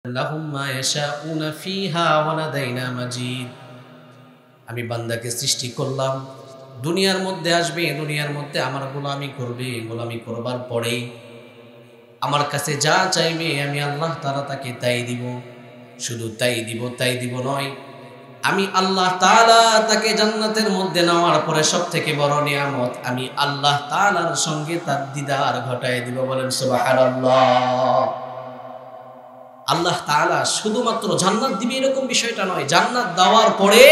লাহুম মা ইয়াশাউনা ফিহা ওয়া লাদাইনা মাজিদ। আমি বান্দাকে সৃষ্টি করলাম, দুনিয়ার মধ্যে আসবে, দুনিয়ার মধ্যে আমার গোলামি করবে, গোলামি করবার পরে আমার কাছে যা চাইবে আমি আল্লাহ তাআলা তাকে তাই দিব। শুধু তাই দিব নয়, আমি আল্লাহ তাআলা তাকে জান্নাতের মধ্যে নেওয়ার পরে সবথেকে বড় নিয়ামত আমি আল্লাহ তাআলার সঙ্গে তার দিদার ঘটায় দিব। বলেন সুবহানাল্লাহ। আল্লাহ তাআলা শুধুমাত্র জান্নাত দিবে এরকম বিষয়টা নয়, জান্নাত দেওয়ার পরে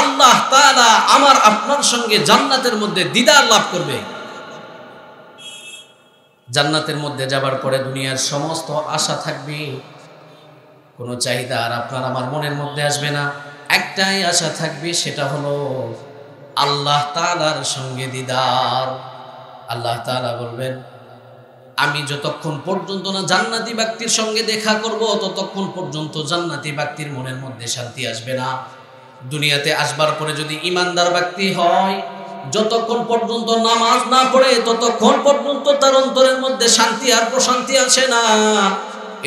আল্লাহ তাআলা আমার আপনার সঙ্গে জান্নাতের মধ্যে দিদার লাভ করবে। জান্নাতের মধ্যে যাবার পরে দুনিয়ার সমস্ত আশা থাকবে, কোনো চাহিদা আর আপনার আমার মনের মধ্যে আসবে না। একটাই আশা থাকবে, সেটা হলো আল্লাহ তাআলার সঙ্গে দিদার। আল্লাহ তাআলা বলবেন, আমি যতক্ষণ পর্যন্ত না জান্নাতি ব্যক্তির সঙ্গে দেখা করব ততক্ষণ পর্যন্ত জান্নাতি ব্যক্তির মনের মধ্যে শান্তি আসবে না। দুনিয়াতে আসবার পরে যদি ইমানদার ব্যক্তি হয়, যতক্ষণ পর্যন্ত নামাজ না পড়ে ততক্ষণ পর্যন্ত তার অন্তরের মধ্যে শান্তি আর প্রশান্তি আসে না।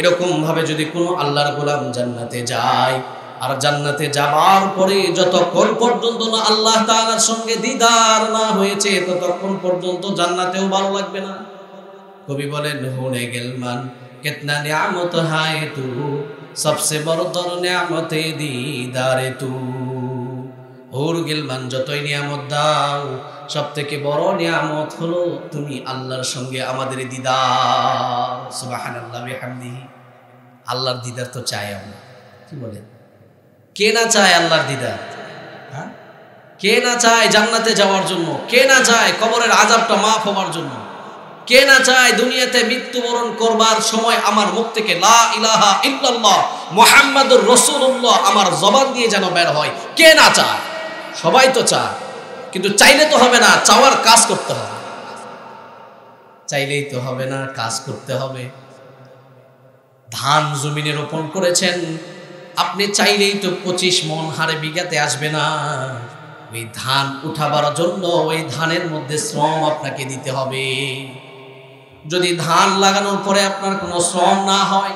এরকম ভাবে যদি কোনো আল্লাহর গোলাম জান্নাতে যায়, আর জান্নাতে যাবার পরে যতক্ষণ পর্যন্ত না আল্লাহ তাআলার সঙ্গে দিদার না হয়েছে ততক্ষণ পর্যন্ত জান্নাতেও ভালো লাগবে না। কবি বলেন, হোনে গেলমান কিতনা নিয়ামত হায় তু, সবসে বড়তর নিয়ামতে দিদারে তু। ওর গেলমান, যতই নিয়ামত দাও সব থেকে বড় নিয়ামত হলো তুমি আল্লাহর সঙ্গে আমাদের দিদার। সুবহানাল্লাহ বিহামদিহি। আল্লাহর দিদার তো চাই আমরা, কি বলেন? কে না চায় আল্লাহর দিদার? হ্যাঁ, কে না চায় জান্নাতে যাওয়ার জন্য? কে না চায় কবরের আযাবটা মাফ হওয়ার জন্য? কে না চায় দুনিয়াতে মৃত্যুবরণ করবার সময় আমার মুখ থেকে লা ইলাহা ইল্লাল্লাহ মুহাম্মাদুর রাসূলুল্লাহ আমার জবান দিয়ে যেন বের হয়? কে না চায়? সবাই তো চায়, কিন্তু চাইলে তো হবে না, চাওয়ার কাজ করতে হবে। চাইলেই তো হবে না, কাজ করতে হবে। ধান জমিনে রোপণ করেছেন, আপনি চাইলেই তো 25 মণ হারে বিঘাতে আসবে না। ওই ধান উঠাবার জন্য ওই ধানের মধ্যে শ্রম আপনাকে দিতে হবে। যদি ধান লাগানোর পরে আপনার কোনো শ্রম না হয়,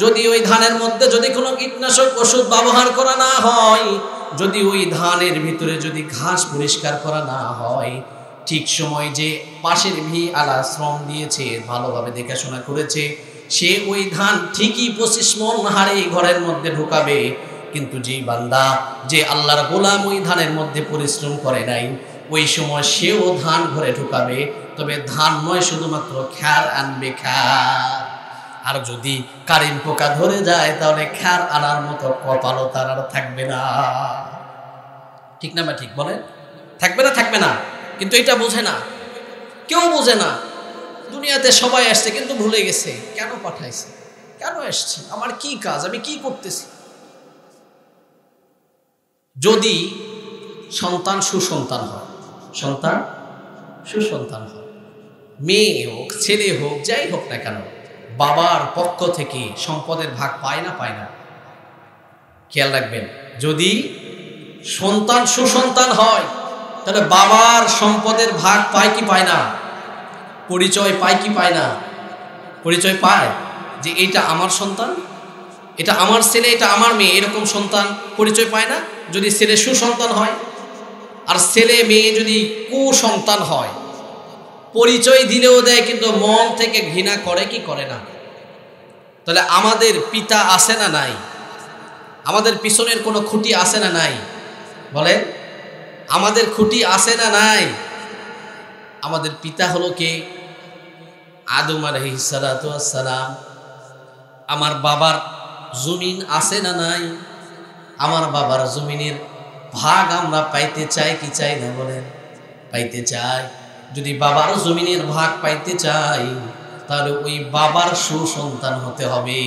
যদি ওই ধানের মধ্যে যদি কোনো কীটনাশক ওষুধ ব্যবহার করা না হয়, যদি ওই ধানের ভিতরে যদি ঘাস পরিষ্কার করা না হয়, ঠিক সময় যে পাশের ভি আলা শ্রম দিয়েছে, ভালোভাবে দেখাশোনা করেছে, সে ওই ধান ঠিকই 25 মণ হারে ঘরের মধ্যে ঢুকাবে। কিন্তু যে বান্দা, যে আল্লাহর গোলাম ওই ধানের মধ্যে পরিশ্রম করে নাই, ওই সময় সেও ধান ঘরে ঢুকাবে, তবে ধান নয়, শুধুমাত্র খ্যার আনবে, খ্যার। আর যদি কারেন্ট পোকা ধরে যায় তাহলে খ্যার আনার মতো কপালও তার আর থাকবে না। ঠিক না বা ঠিক বলেন? থাকবে না। কিন্তু এটা বোঝে না, কেউ বোঝে না। দুনিয়াতে সবাই আসছে কিন্তু ভুলে গেছে কেন পাঠাইছে, কেন আসছে, আমার কি কাজ, আমি কি করতেছি। যদি সন্তান সুসন্তান হয়, সন্তান সুসন্তান হয়, মেয়ে হোক ছেলে হোক যাই হোক না কেন, বাবার পক্ষ থেকে সম্পদের ভাগ পায় না? খেয়াল রাখবেন, যদি সন্তান সুসন্তান হয় তাহলে বাবার সম্পদের ভাগ পায় কি পায় না? পরিচয় পায় কি পায় না? পরিচয় পায় যে এটা আমার সন্তান, এটা আমার ছেলে, এটা আমার মেয়ে, এরকম সন্তান পরিচয় পায় না? যদি ছেলে সুসন্তান হয়, আর ছেলে মেয়ে যদি কুসন্তান হয়, পরিচয় দিলেও দেয় কিন্তু মন থেকে ঘৃণা করে কি করে না? তাহলে আমাদের পিতা আছে না নাই? আমাদের পিছনের কোনো খুঁটি আছে না নাই? বলেন, আমাদের খুঁটি আছে না নাই? আমাদের পিতা হলো কে? আদম আলাইহিস সালাতু ওয়াস সালাম। আমার বাবার জমিন আছে না নাই? আমার বাবার জমিনের ভাগ আমরা পাইতে চাই কি চাই না? বলেন, পাইতে চাই। যদি বাবার জমিনের ভাগ পাইতে চাই তাহলে ওই বাবার সুসন্তান হতে হবে।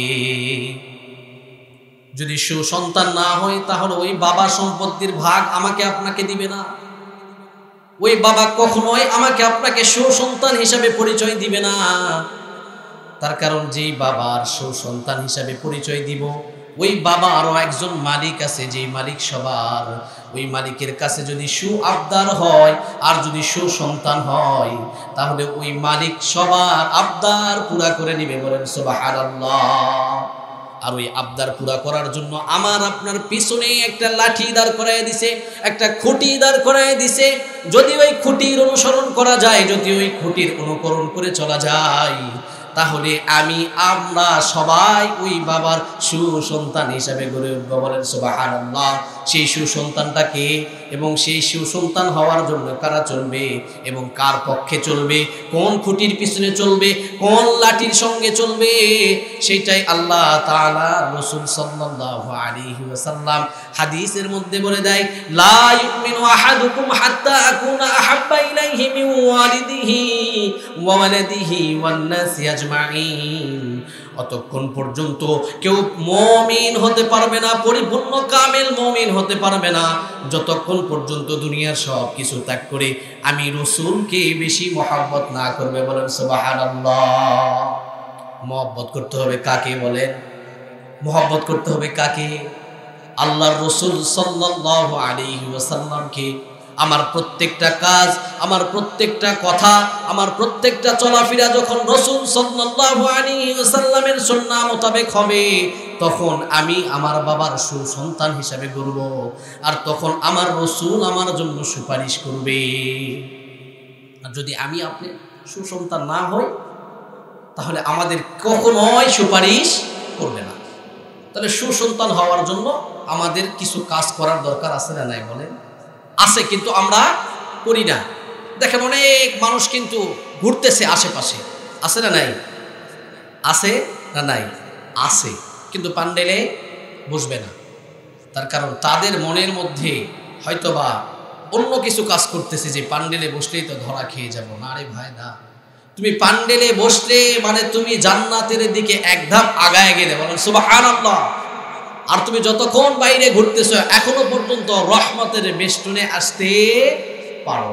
যদি সুসন্তান না হয় তাহলে ওই বাবা সম্পত্তির ভাগ আমাকে আপনাকে দিবে না। ওই বাবা কখনোই আমাকে আপনাকে সুসন্তান হিসাবে পরিচয় দিবে না। তার কারণ যেই বাবার সুসন্তান হিসাবে পরিচয় দিব, ওই বাবা আরো একজন মালিক আছে, যে মালিক সবার, ওই মালিকের কাছে যদি আবদার হয় আর যদি সুসন্তান হয় তাহলে ওই মালিক সবার আবদার পুরা করে নিবে। বলেন সুবহানাল্লাহ। আর ওই আবদার পুরা করার জন্য আমার আপনার পিছনে একটা লাঠি দাঁড় করায় দিছে, একটা খুঁটি দাঁড় করায় দিছে। যদি ওই খুঁটির অনুসরণ করা যায়, যদি ওই খুঁটির অনুকরণ করে চলা যায়, তাহলে আমরা সবাই ওই বাবার সুসন্তান হিসাবে গড়ে উঠবো। বলেন সুবহানাল্লাহ। সেই সুসন্তানটাকে এবং সেই সুসন্তান হওয়ার জন্য কারা চলবে এবং কার পক্ষে চলবে, কোন খুঁটির পিছনে চলবে, কোন লাঠির সঙ্গে চলবে, সেটাই আল্লাহ তাআলা রাসূল সাল্লাল্লাহু আলাইহি ওয়াসাল্লাম হাদিসের মধ্যে বলে দেয়, লা ইউমিনু আহাদুকুম হাত্তা আকুনা আহাব্বা ইলাইহি মিন ওয়ালিদিহি ওয়া ওয়ালাদিহি ওয়ান নাসি আজমাইন। অতক্ষণ পর্যন্ত কেউ মুমিন হতে পারবে না, পরিপূর্ণ কামেল মুমিন হতে পারবে না, যতক্ষণ পর্যন্ত দুনিয়ার সব কিছু ত্যাগ করে আমি রাসূলকে বেশি মহব্বত না করবে। বলেন সুবহানাল্লাহ। মহব্বত করতে হবে কাকে? বলেন, মহব্বত করতে হবে কাকে? আল্লাহর রাসূল সাল্লাল্লাহু আলাইহি ওয়াসাল্লামকে। আমার প্রত্যেকটা কাজ, আমার প্রত্যেকটা কথা, আমার প্রত্যেকটা চলাফেরা যখন রাসূল সাল্লাল্লাহু আলাইহি ওয়াসাল্লামের সুন্নাহ মোতাবেক হবে, তখন আমি আমার বাবার সুসন্তান হিসাবে গড়ব, আর তখন আমার রাসূল আমার জন্য সুপারিশ করবে। আর যদি আমি আপনি সুসন্তান না হই, তাহলে আমাদের কখনোই সুপারিশ করবে না। তাহলে সুসন্তান হওয়ার জন্য আমাদের কিছু কাজ করার দরকার আছে না নাই? বলেন আছে, কিন্তু আমরা করি না। দেখেন অনেক মানুষ কিন্তু ঘুরতেছে আশেপাশে, আছে না নাই? আছে না নাই? আছে, কিন্তু প্যান্ডেলে বসবে না। তার কারণ তাদের মনের মধ্যে হয়তোবা অন্য কিছু কাজ করতেছে, যে প্যান্ডেলে বসলেই তো ধরা খেয়ে যাব। না রে ভাই, না। তুমি প্যান্ডেলে বসলে মানে তুমি জান্নাতের দিকে এক ধাপ আগায় গেলে। বলেন সুবহানাল্লাহ। আর তুমি যতক্ষণ বাইরে ঘুরতেছ, এখনো পর্যন্ত রহমতের বেষ্টনে আসতে পারো,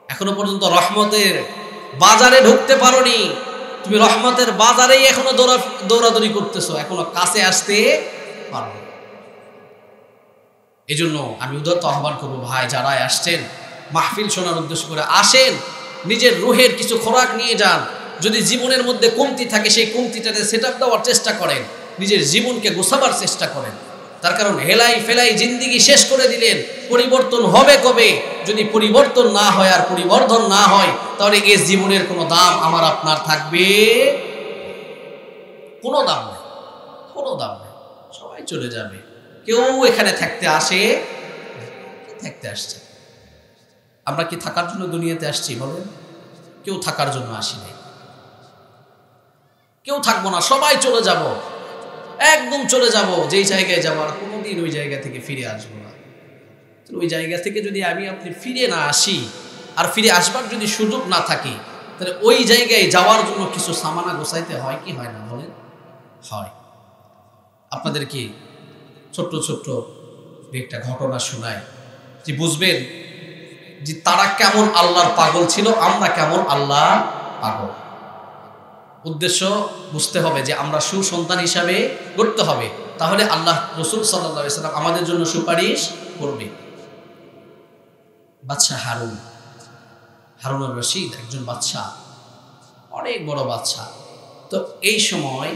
এখনো পর্যন্ত রহমতের বাজারে ঢুকতে পারোনি। তুমি রহমতের বাজারেই এখনো দৌড়াদৌড়ি করতেছো, এখনো কাছে আসতে পারো। এই জন্য আমি উদারত আহ্বান করবো, ভাই যারা আসছেন মাহফিল শোনার উদ্দেশ্য করে, আসেন, নিজের রুহের কিছু খোরাক নিয়ে যান। যদি জীবনের মধ্যে কমতি থাকে, সেই কমতিটাতে সেট আপ দেওয়ার চেষ্টা করেন, নিজের জীবনকে গোছাবার চেষ্টা করেন। তার কারণ হেলাই ফেলাই জিন্দিগি শেষ করে দিলেন, পরিবর্তন হবে কবে? যদি পরিবর্তন না হয় আর পরিবর্ধন না হয়, তাহলে এই জীবনের কোনো দাম আমার আপনার থাকবে? কোনো দাম নেই, কোনো দাম নেই। সবাই চলে যাবে, কেউ এখানে থাকতে আসে, থাকতে আসছে। আমরা কি থাকার জন্য দুনিয়াতে আসছি? বলেন, কেউ থাকার জন্য আসি নাই, কেউ থাকবো না, সবাই চলে যাব, একদম চলে যাব। যেই জায়গায় যাবো আর কোনোদিন ওই জায়গা থেকে ফিরে আসবো না। ওই জায়গা থেকে যদি আমি আপনি ফিরে না আসি, আর ফিরে আসবার যদি সুযোগ না থাকে, তাহলে ওই জায়গায় যাওয়ার জন্য কিছু সামানা গোছাইতে হয় কি হয় না? বলেন, হয়। আপনাদেরকে ছোট্ট ছোট্ট একটা ঘটনা শোনায়, যে বুঝবেন যে তারা কেমন আল্লাহর পাগল ছিল, আমরা কেমন আল্লাহ পাগল। উদ্দেশ্য বুঝতে হবে যে আমরা সুসন্তান হিসাবে গড়তে হবে, তাহলে আল্লাহ রাসূল সাল্লাল্লাহু আলাইহি ওয়াসাল্লাম আমাদের জন্য সুপারিশ করবে। বাদশা হারুনুর রশিদ একজন বাদশা, অনেক বড় বাদশা। তো এই সময়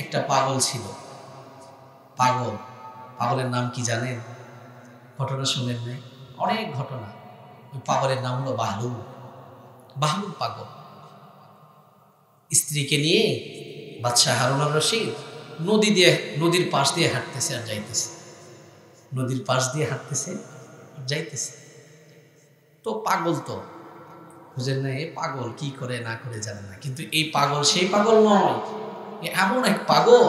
একটা পাগল ছিল। পাগলের নাম কি জানেন? ঘটনা শুনেন নাই? অনেক ঘটনা। ওই পাগলের নাম হলো বাহলুল পাগল। স্ত্রীকে নিয়ে বাদশা হারুনুর রশিদ নদীর পাশ দিয়ে হাঁটতেছে আর যাইতেছে, নদীর পাশ দিয়ে হাঁটতেছে যাইতেছে। তো পাগল, তো বুঝেন না, এ পাগল কি করে না করে জানেন না, কিন্তু এই পাগল সেই পাগল নয়, এমন এক পাগল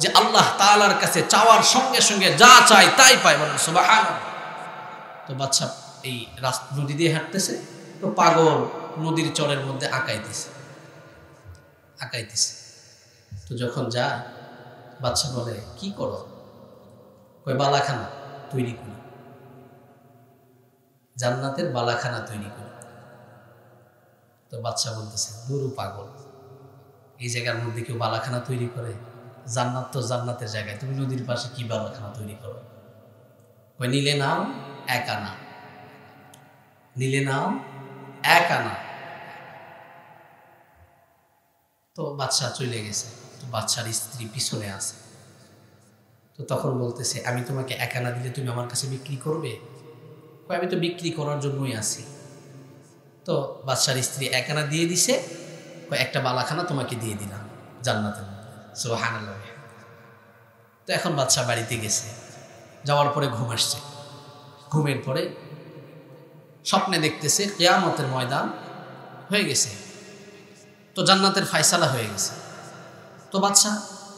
যে আল্লাহ তাআলার কাছে চাওয়ার সঙ্গে সঙ্গে যা চায় তাই পায়। বলেন সুবহানাল্লাহ। তো বাদশা এই নদী দিয়ে হাঁটতেছে, তো পাগল নদীর চরের মধ্যে আঁকাইতেছে। তো যখন যায়, বাদশা বলে, কি করো? কই, বালাখানা তৈরি করি, জান্নাতের বালাখানা তৈরি করি। তো বাদশা বলতেছে, দুরু পাগল, এই জায়গার মধ্যে কেউ বালাখানা তৈরি করে? জান্নাত তো জান্নাতের জায়গায়, তুমি নদীর পাশে কি বালাখানা তৈরি করো? কই, নিলে নাও 1 আনা, নিলে নাও 1 আনা। তো বাদশা চলে গেছে। তো বাচ্চার স্ত্রী পিছনে আছে। তো তখন বলতেছে, আমি তোমাকে একা না দিলে তুমি আমার কাছে বিক্রি করবে? আমি তো বিক্রি করার জন্যই আছি। তো বাদশার স্ত্রী একানা দিয়ে দিছে, একটা বালাখানা তোমাকে দিয়ে দিলাম জান্নাতের মধ্যে। সুবহানাল্লাহ। তো এখন বাদশা বাড়িতে গেছে, যাওয়ার পরে ঘুম আসছে। ঘুমের পরে স্বপ্নে দেখতেছে কিয়ামতের ময়দান হয়ে গেছে, তো জান্নাতের ফায়সালা হয়ে গেছে। তো বাদশা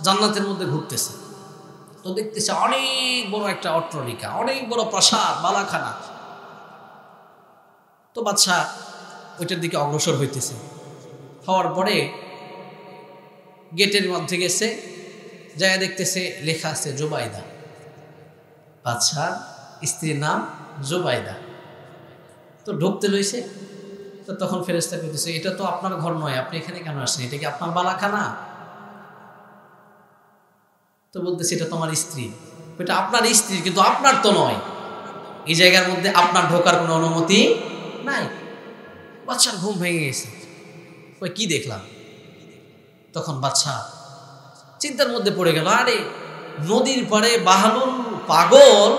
জান্নাতের মধ্যে ঘুরতেছে, তো দেখতেছে অনেক বড় একটা অট্টালিকা, অনেক বড় প্রাসাদ, বালাখানা। তো বাদশা ওইটার দিকে অগ্রসর হইতেছে। হওয়ার পরে গেটের মধ্যে গেছে, যায় দেখতেছে লেখা আছে জুবাইদা। বাদশার স্ত্রীর নাম জুবাইদা। তো ঢুকতে লইছে, তো তখন ফেরেশতা কইতেছে, এটা তো আপনার ঘর নয়, আপনি এখানে কেন আসছেন? এটা কি আপনার বালাখানা? তো বলতেছে, এটা তোমার স্ত্রী। এটা আপনার স্ত্রী, কিন্তু আপনার তো নয়। এই জায়গার মধ্যে আপনার ঢোকার কোনো অনুমতি নাই। বাদশার ঘুম ভেঙে গেছে, ওই কি দেখলাম? তখন বাদশা চিন্তার মধ্যে পড়ে গেল, আরে নদীর পাড়ে বাহালুল পাগল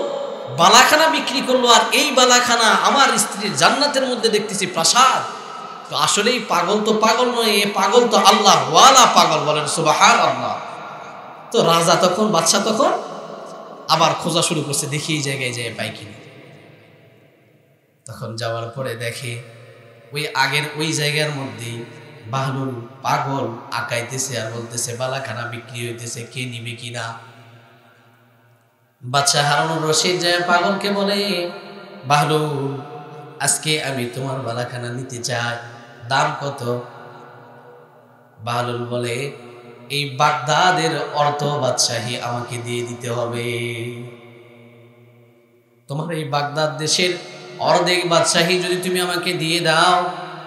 বালাখানা বিক্রি করলো, আর এই বালাখানা আমার স্ত্রীর জান্নাতের মধ্যে দেখতেছি প্রাসাদ। তো আসলেই পাগল তো পাগল নয়, এ পাগল তো আল্লাহ ওয়ালা পাগল। বলেন সুবহানাল্লাহ। তো রাজা তখন, বাদশা তখন আবার খোঁজা শুরু করছে, দেখি এই জায়গায় যায় পাই কিনা। তখন যাওয়ার পরে দেখে ওই আগের ওই জায়গার মধ্যে বাহলুল পাগল আঁকাইতেছে আর বলতেছে বালাখানা বিক্রি হইতেছে, কে নিবে কিনা। বাদশা হারুনুর রশিদ যায় পাগলকে বলে, বাহলুল, আজকে আমি তোমার বালাখানা নিতে চাই, দাম কত? বাহলুল বলে, এই বাগদাদের অর্ধ বাদশাহী আমাকে দিয়ে দিতে হবে। তোমার এই বাগদাদ দেশের অর্ধেক বাদশাহী যদি তুমি আমাকে দিয়ে দাও,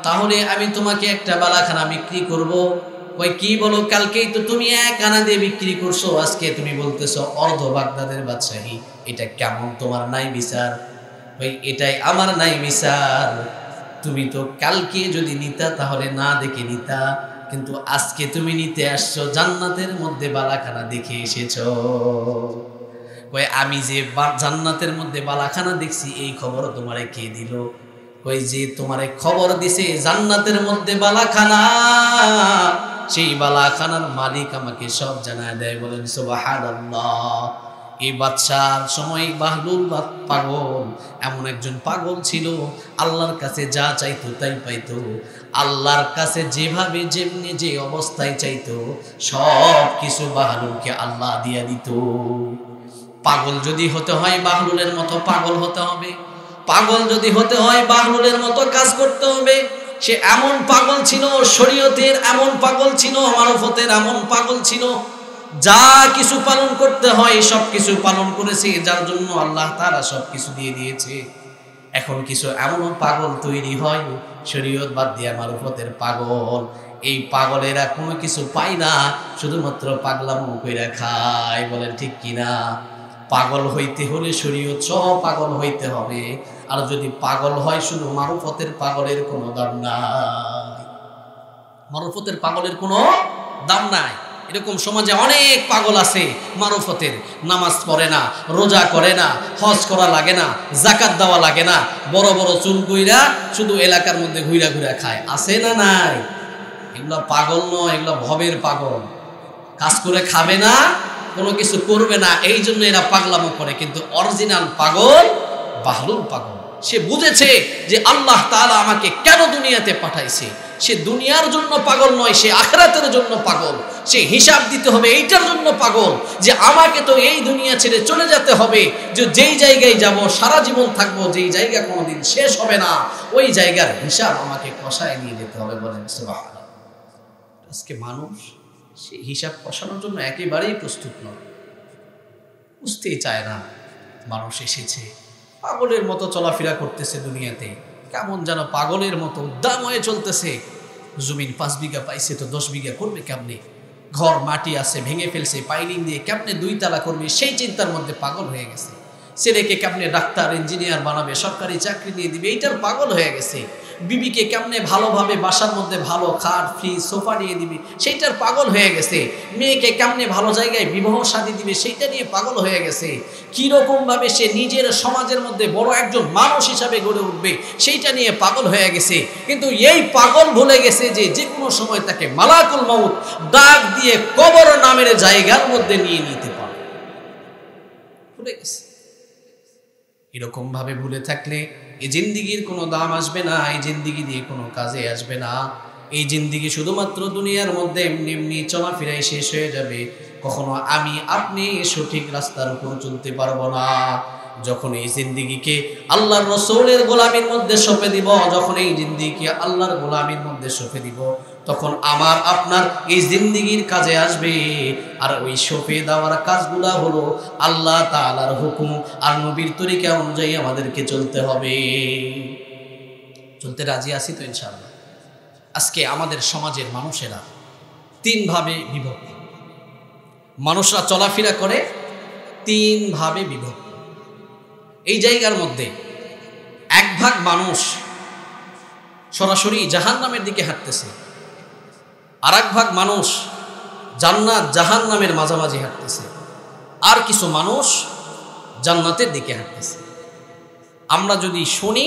তাহলে আমি তোমাকে একটা বালাখানা বিক্রি করব। কই কি বলো? কালকেই তো তুমি এক আনা দিয়ে বিক্রি করছো, আজকে তুমি বলতেছো অর্ধ বাগদাদের বাদশাহী। এটা কেমন তোমার নাই বিচার? ওই এটাই আমার নাই বিচার। তুমি তো কালকে যদি নিতা তাহলে না দেখে নিতা, কিন্তু আজকে তুমি নিতে আসছো, জান্নাতের মধ্যে বালাখানা দেখে এসেছো। কই আমি যে জান্নাতের মধ্যে বালাখানা দেখছি এই খবর তোমারে কে দিল? কই যে তোমারে খবর দিছে জান্নাতের মধ্যে বালাখানা, সেই বালাখানার মালিক আমাকে সব জানায় দেয়। বলেন সুবহানাল্লাহ। এই বাদশার সময় বাহলুল পাগল এমন একজন পাগল ছিল, আল্লাহর কাছে যা চাইতো তাই পাইতো। আল্লাহর কাছে যেভাবে যেমনি যে অবস্থায় চাইতো সব কিছু বাহলুলকে আল্লাহ দিয়া দিত। পাগল যদি হতে হয় বাহলুলের মতো পাগল হতে হবে, পাগল যদি হতে হয় বাহলুলের মতো কাজ করতে হবে। সে এমন পাগল ছিল, শরীয়তের এমন পাগল ছিল, মারফতের এমন পাগল ছিল, যা কিছু পালন করতে হয় সব কিছু পালন করেছে, যার জন্য আল্লাহ তাআলা সব কিছু দিয়ে দিয়েছে। এখন কিছু এমন পাগল তৈরি হয় শরীয়ত বাদ দিয়া মারফতের পাগল। এই পাগলেরা কোনো কিছু পায় না, শুধুমাত্র পাগলামো কইরা খায়। বলেন ঠিক কিনা? পাগল হইতে হলে শরীয়ত সহ পাগল হইতে হবে। আর যদি পাগল হয় শুধু মারফতের পাগলের কোনো দাম নাই, মারফতের পাগলের কোনো দাম নাই। এরকম সমাজে অনেক পাগল আছে মারফতের, নামাজ পড়ে না, রোজা করে না, হজ করা লাগে না, যাকাত দেওয়া লাগে না, বড় বড় চুল কইরা শুধু এলাকার মধ্যে ঘুরা ঘুরা খায়। আছে না নাই? এগুলো পাগল নয়, এগুলো ভবের পাগল। কাজ করে খাবে না, কোনো কিছু করবে না, এই জন্য এরা পাগলামো করে। কিন্তু অরিজিনাল পাগল বাহলুল পাগল। সে বুঝেছে যে আল্লাহ তাআলা আমাকে কেন দুনিয়াতে পাঠাইছে। সে দুনিয়ার জন্য পাগল নয়, সে আখিরাতের জন্য পাগল। সে হিসাব দিতে হবে এইটার জন্য পাগল, যে আমাকে তো এই দুনিয়া ছেড়ে চলে যেতে হবে, যে যেই জায়গায় যাব সারা জীবন থাকবো, যেই জায়গা কোনোদিন শেষ হবে না, ওই জায়গার হিসাব আমাকে কষায় নিয়ে যেতে হবে। বলেন সুবহানাল্লাহ। আজকে মানুষ সে হিসাব কষানোর জন্য একেবারেই প্রস্তুত নয়, বুঝতেই চায় না। মানুষ এসেছে পাগলের মতো চলাফেরা করতেছে দুনিয়াতে, কেমন যেন পাগলের মতো উদ্দাম হয়ে চলতেছে। জমিন 5 বিঘা পাইছে তো 10 বিঘা করবে কেমনে? ঘর মাটি আছে ভেঙে ফেলছে, পাইলিং দিয়ে কেমনে 2 তালা করবে সেই চিন্তার মধ্যে পাগল হয়ে গেছে। ছেলেকে কেমনে ডাক্তার ইঞ্জিনিয়ার বানাবে, সরকারি চাকরি দিয়ে দিবে, এইটার পাগল হয়ে গেছে। বিবিকে কেমনে ভালোভাবে বাসার মধ্যে ভালো খাট ফ্রিজ সোফা নিয়ে দিবে সেইটার পাগল হয়ে গেছে, মেয়েকে কেমনে ভালো জায়গায় বিবাহ শাদী দিবে সেইটা নিয়ে পাগল হয়ে গেছে, কীরকমভাবে সে নিজের সমাজের মধ্যে বড় একজন মানুষ হিসাবে গড়ে উঠবে সেইটা নিয়ে পাগল হয়ে গেছে। কিন্তু এই পাগল ভুলে গেছে যে যে কোনো সময় তাকে মালাকুল মউত ডাক দিয়ে কবর নামের জায়গার মধ্যে নিয়ে নিতে পারে, ভুলে গেছে। এরকম ভাবে ভুলে থাকলে এই জিন্দিগির কোনো দাম আসবে না, এই জিন্দিগি দিয়ে কোনো কাজে আসবে না। এই জিন্দিগি শুধুমাত্র দুনিয়ার মধ্যে এমনি এমনি চলাফেরায় শেষ হয়ে যাবে, কখনো আমি আপনি সঠিক রাস্তার উপর চলতে পারবো না। যখন এই জিন্দিগিকে আল্লাহর রাসূলের গোলামির মধ্যে সঁপে দিব, যখন এই জিন্দিগিকে আল্লাহর গোলামির মধ্যে সঁপে দিব, তখন আমার আপনার এই জিন্দিগির কাজে আসবে। আর ওই সঁপে দেওয়ার কাজগুলা হলো আল্লাহ তাআলার হুকুম আর নবীর তরিকা অনুযায়ী আমাদেরকে চলতে হবে। চলতে রাজি আছি তো ইনশাআল্লাহ? আজকে আমাদের সমাজের মানুষেরা তিন ভাবে বিভক্ত, মানুষরা চলাফেরা করে তিন ভাবে বিভক্ত। এই জায়গার মধ্যে এক ভাগ মানুষ সরাসরি জাহান্নামের দিকে হাঁটতেছে, আর এক ভাগ মানুষ জান্নাত জাহান্নামের মাঝামাঝি হাঁটতেছে, আর কিছু মানুষ জান্নাতের দিকে হাঁটতেছে। আমরা যদি শুনি,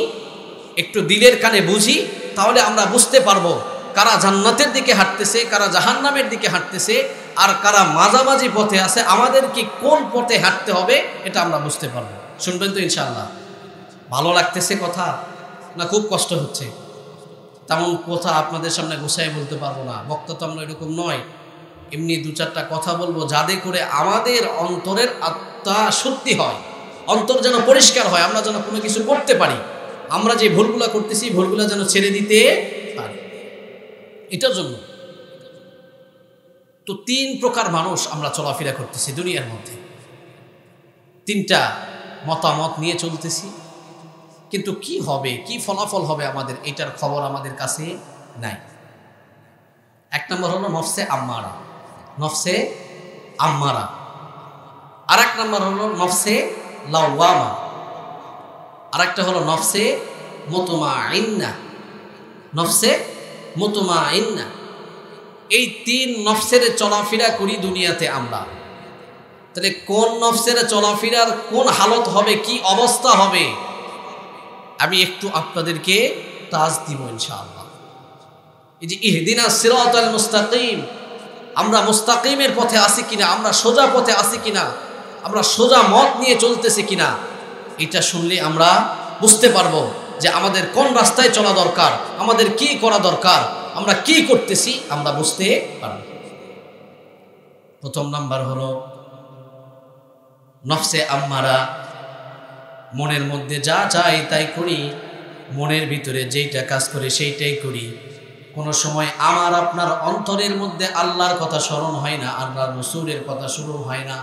একটু দিলের কানে বুঝি, তাহলে আমরা বুঝতে পারবো কারা জান্নাতের দিকে হাঁটতেছে, কারা জাহান্নামের দিকে হাঁটতেছে, আর কারা মাঝামাঝি পথে আছে। আমাদেরকে কোন পথে হাঁটতে হবে এটা আমরা বুঝতে পারবো। শুনবেন তো ইনশাআল্লাহ? ভালো লাগতেছে কথা না খুব কষ্ট হচ্ছে? তেমন কথা আপনাদের সামনে গুছাই বলতে পারবো না, বক্তা তো আমরা এরকম নয়। এমনি দু চারটা কথা বলবো যাতে করে আমাদের অন্তরের আত্মা শুদ্ধি হয়, অন্তর যেন পরিষ্কার হয়, আমরা যেন কোনো কিছু করতে পারি, আমরা যে ভুলগুলা করতেছি ভুলগুলা যেন ছেড়ে দিতে পারি, এটার জন্য। তো তিন প্রকার মানুষ আমরা চলাফেরা করতেছি দুনিয়ার মধ্যে, তিনটা মতামত নিয়ে চলতেছি, কিন্তু কি হবে, কি ফলাফল হবে আমাদের, এটার খবর আমাদের কাছে নাই। এক নম্বর হলো নফসে আম্মারা, নফসে আম্মারা। আর এক নম্বর হলো নফসে লাওয়ামা, আর একটা হলো নফসে মুতমাইন্না, নফসে মুতমাইন্না। এই তিন নফসের চলাফেরা করি দুনিয়াতে আমরা। তাহলে কোন নফসের চলাফেরার কোন হালত হবে, কি অবস্থা হবে, আমি একটু আপনাদেরকে তাজ দিব ইনশাআল্লাহ। এই যে ইহদিনা সিরাতাল মুস্তাকিম, আমরা মুস্তাকিমের পথে আছি কিনা, আমরা সোজা পথে আছি কিনা, আমরা সোজা মত নিয়ে চলতেছি কিনা, এটা শুনলে আমরা বুঝতে পারবো যে আমাদের কোন রাস্তায় চলা দরকার, আমাদের কি করা দরকার, আমরা কি করতেছি আমরা বুঝতে পারব। প্রথম নাম্বার হলো নফসে আম্মারা, মনের মধ্যে যা চাই তাই করি, মনের ভিতরে যেইটা কাজ করে সেইটাই করি। কোনো সময় আমার আপনার অন্তরের মধ্যে আল্লাহর কথা স্মরণ হয় না, আল্লাহর রাসূলের কথা স্মরণ হয় না,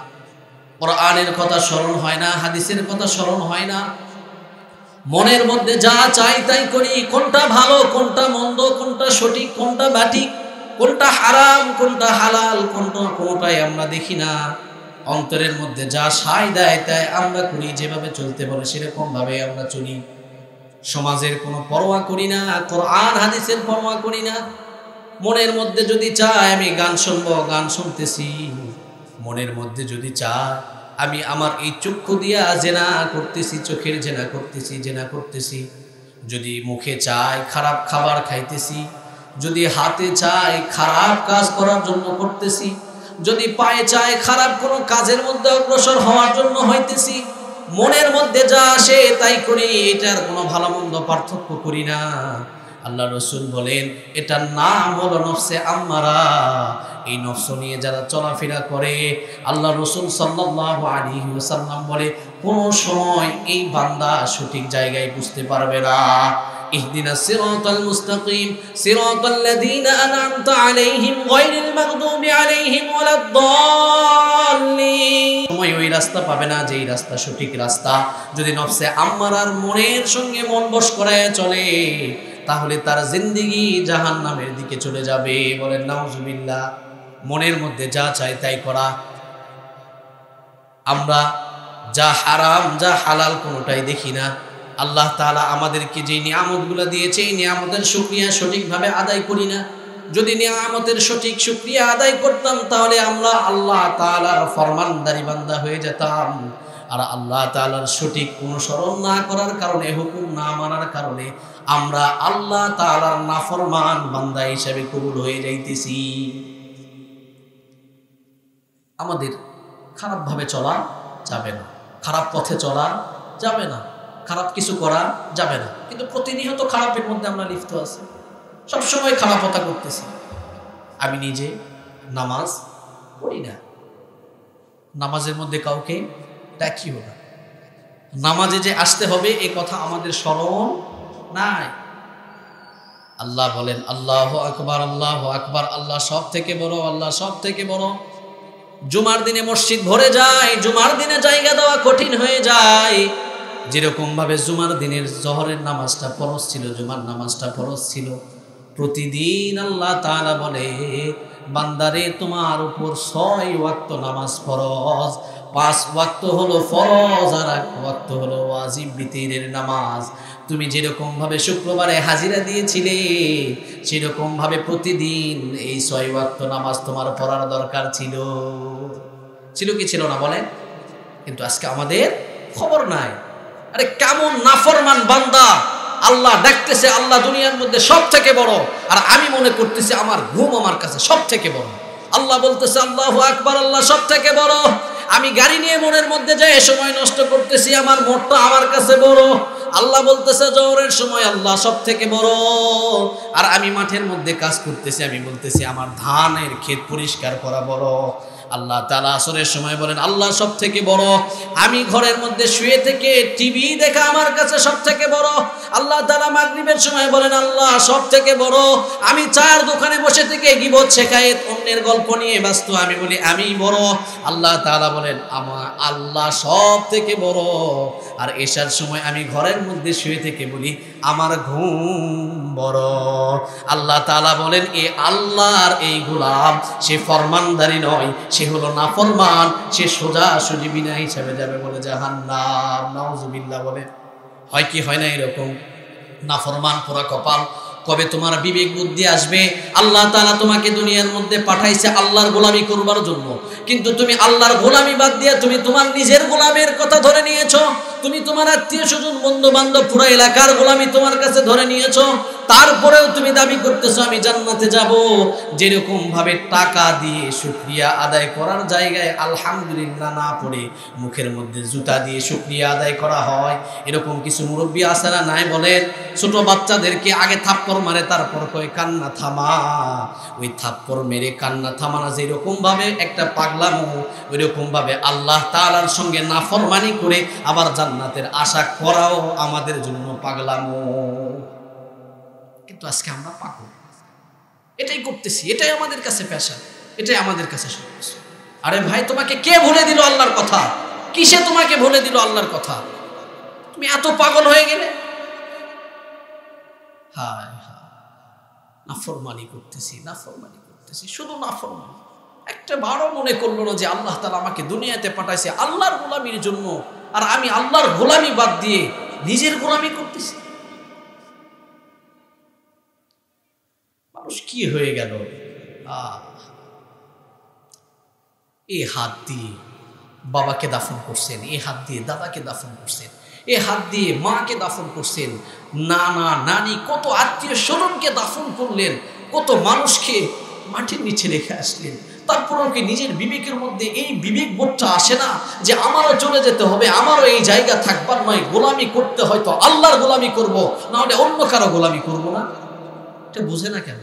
কোরআনের কথা স্মরণ হয় না, হাদিসের কথা স্মরণ হয় না। মনের মধ্যে যা চাই তাই করি, কোনটা ভালো কোনটা মন্দ, কোনটা সঠিক কোনটা ব্যাঠিক, কোনটা হারাম কোনটা হালাল, কোনটাই আমরা দেখি না। অন্তরের মধ্যে যা সায় দেয় তাই আমরা করি, যেভাবে চলতে বলে সেরকম ভাবে আমরা চলি। সমাজের কোনো পরোয়া করি না, কোরআন হাদিসের পরোয়া করি না। মনের মধ্যে যদি চায় আমি গান শুনবো, গান শুনতেছি। মনের মধ্যে যদি চায় আমি আমার এই চক্ষু দিয়া জেনা করতেছি, চোখের জেনা করতেছি, জেনা করতেছি। যদি মুখে চায় খারাপ খাবার খাইতেছি, যদি হাতে চায় খারাপ কাজ করার জন্য করতেছি, যদি পায়ে চায় খারাপ কোনো কাজের মধ্যে অগ্রসর হওয়ার জন্য হইতেছি। মনের মধ্যে যা আসে তাই করি, এটার কোনো ভালো মন্দ পার্থক্য করি না। আল্লাহ রসুল বলেন এটার নাম হলো নফসে আম্মারা। এই নফস নিয়ে যারা চলাফেরা করে, আল্লাহ রসুল সাল্লাল্লাহু আলাইহি ওয়াসাল্লাম বলে কোনো সময় এই বান্দা সঠিক জায়গায় বুঝতে পারবে না। ইহদিনাস সিরাতাল মুস্তাকিম সিরাতাল্লাযীনা আন'আমতা আলাইহিম গায়রিল মাগদুবি আলাইহিম ওয়ালাদ-দাল্লিন। সময় ওই রাস্তা পাবে না যেই রাস্তা সঠিক রাস্তা। যদি নফসে আম্মারার মনের সঙ্গে মন বশ করায় চলে, তাহলে তার জিন্দেগি জাহান্নামের দিকে চলে যাবে। বলেন নাউজুবিল্লাহ। মনের মধ্যে যা চাই তাই করা, আমরা যা হারাম যা হালাল কোনোটাই দেখি না, আল্লাহ তাআলা আমাদেরকে যে নিয়ামতগুলো দিয়েছে এই নিয়ামতের শুকরিয়া সঠিকভাবে আদায় করি না। যদি নিয়ামতের সঠিক শুকরিয়া আদায় করতাম তাহলে আমরা আল্লাহ তাআলার ফরমানদারি বান্দা হয়ে যেতাম। আর আল্লাহ তাআলার সঠিক অনুসরণ না করার কারণে, হুকুম না মানার কারণে আমরা আল্লাহ তাআলার নাফরমান বান্দা হিসেবে কবুল হয়ে যাইতেছি। আমাদের খারাপভাবে চলা যাবে না, খারাপ পথে চলা যাবে না, খারাপ কিছু করা যাবে না, কিন্তু প্রতিনিয়ত খারাপের মধ্যে আমরা লিপ্ত আছি, সবসময় খারাপতা করতেছি। আমি নিজে নামাজ পড়ি না, নামাজের মধ্যে কাউকে ডাকিও না, নামাজে যে আসতে হবে এ কথা আমাদের স্মরণ নাই। আল্লাহ বলেন আল্লাহু আকবার, আল্লাহু আকবার, আল্লাহ সব থেকে বড়, আল্লাহ সব থেকে বড়। জুমার দিনে মসজিদ ভরে যায়, জুমার দিনে জায়গা দেওয়া কঠিন হয়ে যায়। যেরকম ভাবে জুমার দিনের জোহরের নামাজটা ফরজ ছিল, জুমার নামাজটা ফরজ ছিল, প্রতিদিন আল্লাহ তাআলা বলে বান্দারে তোমার উপর 6 ওয়াক্ত নামাজ ফরজ, 5 ওয়াক্ত হলো ফরজ আর 1 ওয়াক্ত হলো ওয়াজিব বিতিরের নামাজ। তুমি যেরকম ভাবে শুক্রবারে হাজিরা দিয়েছিলে সেরকম ভাবে প্রতিদিন এই 6 ওয়াক্ত নামাজ তোমার পড়ার দরকার ছিল। ছিল কি ছিল না বলেন? কিন্তু আজকে আমাদের খবর নাই। আরে কেমন নাফরমান বান্দা! আল্লাহ ডাকতেছে, আল্লাহ দুনিয়ার মধ্যে সব থেকে বড়, আর আমি মনে করতেছি আমার ঘুম আমার কাছে সব থেকে বড়। আল্লাহ বলতেছে আল্লাহু আকবার, আল্লাহ সব থেকে বড়। আমি গাড়ি নিয়ে মনের মধ্যে যাই সময় নষ্ট করতেছি, আমার মোটটা আমার কাছে বড়। আল্লাহ বলতেছে জোহরের সময় আল্লাহ সব থেকে বড়, আর আমি মাঠের মধ্যে কাজ করতেছি, আমি বলতেছি আমার ধানের ক্ষেত পরিষ্কার করা বড়। আল্লাহ তাআলা আসরের সময় বলেন আল্লাহ সব থেকে বড়। আমি ঘরের মধ্যে শুয়ে থেকে টিভি দেখা আমার কাছে সব থেকে বড়। আল্লাহ তাআলা মাগরিবের সময় বলেন আল্লাহ সব থেকে বড়। আমি চায়ের দোকানে বসে থেকে গীবত শেখায়েত অন্যের গল্প নিয়ে ব্যস্ত, আমি বলি আমি বড়। আল্লাহ তাআলা বলেন আমার আল্লাহ সব থেকে বড়। আর এশার সময় আমি ঘরের মধ্যে শুয়ে থেকে বলি আমার ঘুম বড়। আল্লাহ তাআলা বলেন এ আল্লাহর এই গোলাম, সে ফরমানদারি নয়, সে হলো নাফরমান, সে সোজাসুজি বিনা হিসাবে যাবে বলে জাহান্নাম। নাউজুবিল্লাহ। বলে হয় কি হয় না এরকম? নাফরমান পোড়া কপাল। কবে তোমার বিবেক বুদ্ধি আসবে? আল্লাহ তাআলা তোমাকে দুনিয়ার মধ্যে পাঠাইছে আল্লাহর গোলামি করবার জন্য, কিন্তু তুমি আল্লাহর গোলামি বাদ দিয়ে তুমি তোমার নিজের গোলামের কথা ধরে নিয়েছো। তুমি তোমার আত্মীয় স্বজন বন্ধু বান্ধব পুরো এলাকার গোলামি তোমার কাছে ধরে নিয়েছো। তারপরেও তুমি দাবি করতেছো আমি জান্নাতে যাব। যেরকম ভাবে টাকা দিয়ে শুকরিয়া আদায় করার জায়গায় আলহামদুলিল্লাহ না পড়ে মুখের মধ্যে জুতা দিয়ে শুকরিয়া আদায় করা হয়, এরকম কিছু মুরব্বী আছে না নাই? বলেন ছোট বাচ্চাদেরকে আগে থাপ্পড় মারে, তারপর কয় কান্না থামা। ওই থাপ্পড় মেরে কান্না থামানো যেরকম ভাবে একটা পাগলামো, ওইরকম ভাবে আল্লাহ তাআলার সঙ্গে নাফরমানি করে আবার জান্নাতের আশা করাও আমাদের জন্য পাগলামো। কিন্তু আজকে আমরা পাগল, এটাই করতেছি, এটাই আমাদের কাছে পেশা, এটাই আমাদের কাছে সবকিছু। আরে ভাই, তোমাকে কে ভুলে দিল আল্লাহর কথা? কিসে তোমাকে ভুলে দিল আল্লাহর কথা? তুমি এত পাগল হয়ে গেলে? হায় হায়, নাফরমানি করতেছি, নাফরমানি করতেছি, শুধু নাফরমানি। একটা বারো মনে করলো না যে আল্লাহ তাআলা আমাকে দুনিয়াতে পাঠাইছে আল্লাহর গোলামির জন্য, আর আমি আল্লাহর গোলামি বাদ দিয়ে নিজের গোলামি করতেছি। মানুষ কি হয়ে গেল? এই হাত দিয়ে বাবাকে দাফন করছেন, এই হাত দিয়ে দাদাকে দাফন করছেন, এই হাত দিয়ে মাকে দাফন করছেন, নানা নানি কত আত্মীয় স্বজনকে দাফন করলেন, কত মানুষকে মাটির নিচে রেখে আসলেন। তারপরেও কি নিজের বিবেকের মধ্যে এই বিবেক বোধটা আসে না যে আমারও চলে যেতে হবে, আমারও এই জায়গা থাকবার নয়, গোলামি করতে হয়তো আল্লাহর গোলামি করব, না হলে অন্য কারো গোলামি করব না? এটা বুঝে না কেন?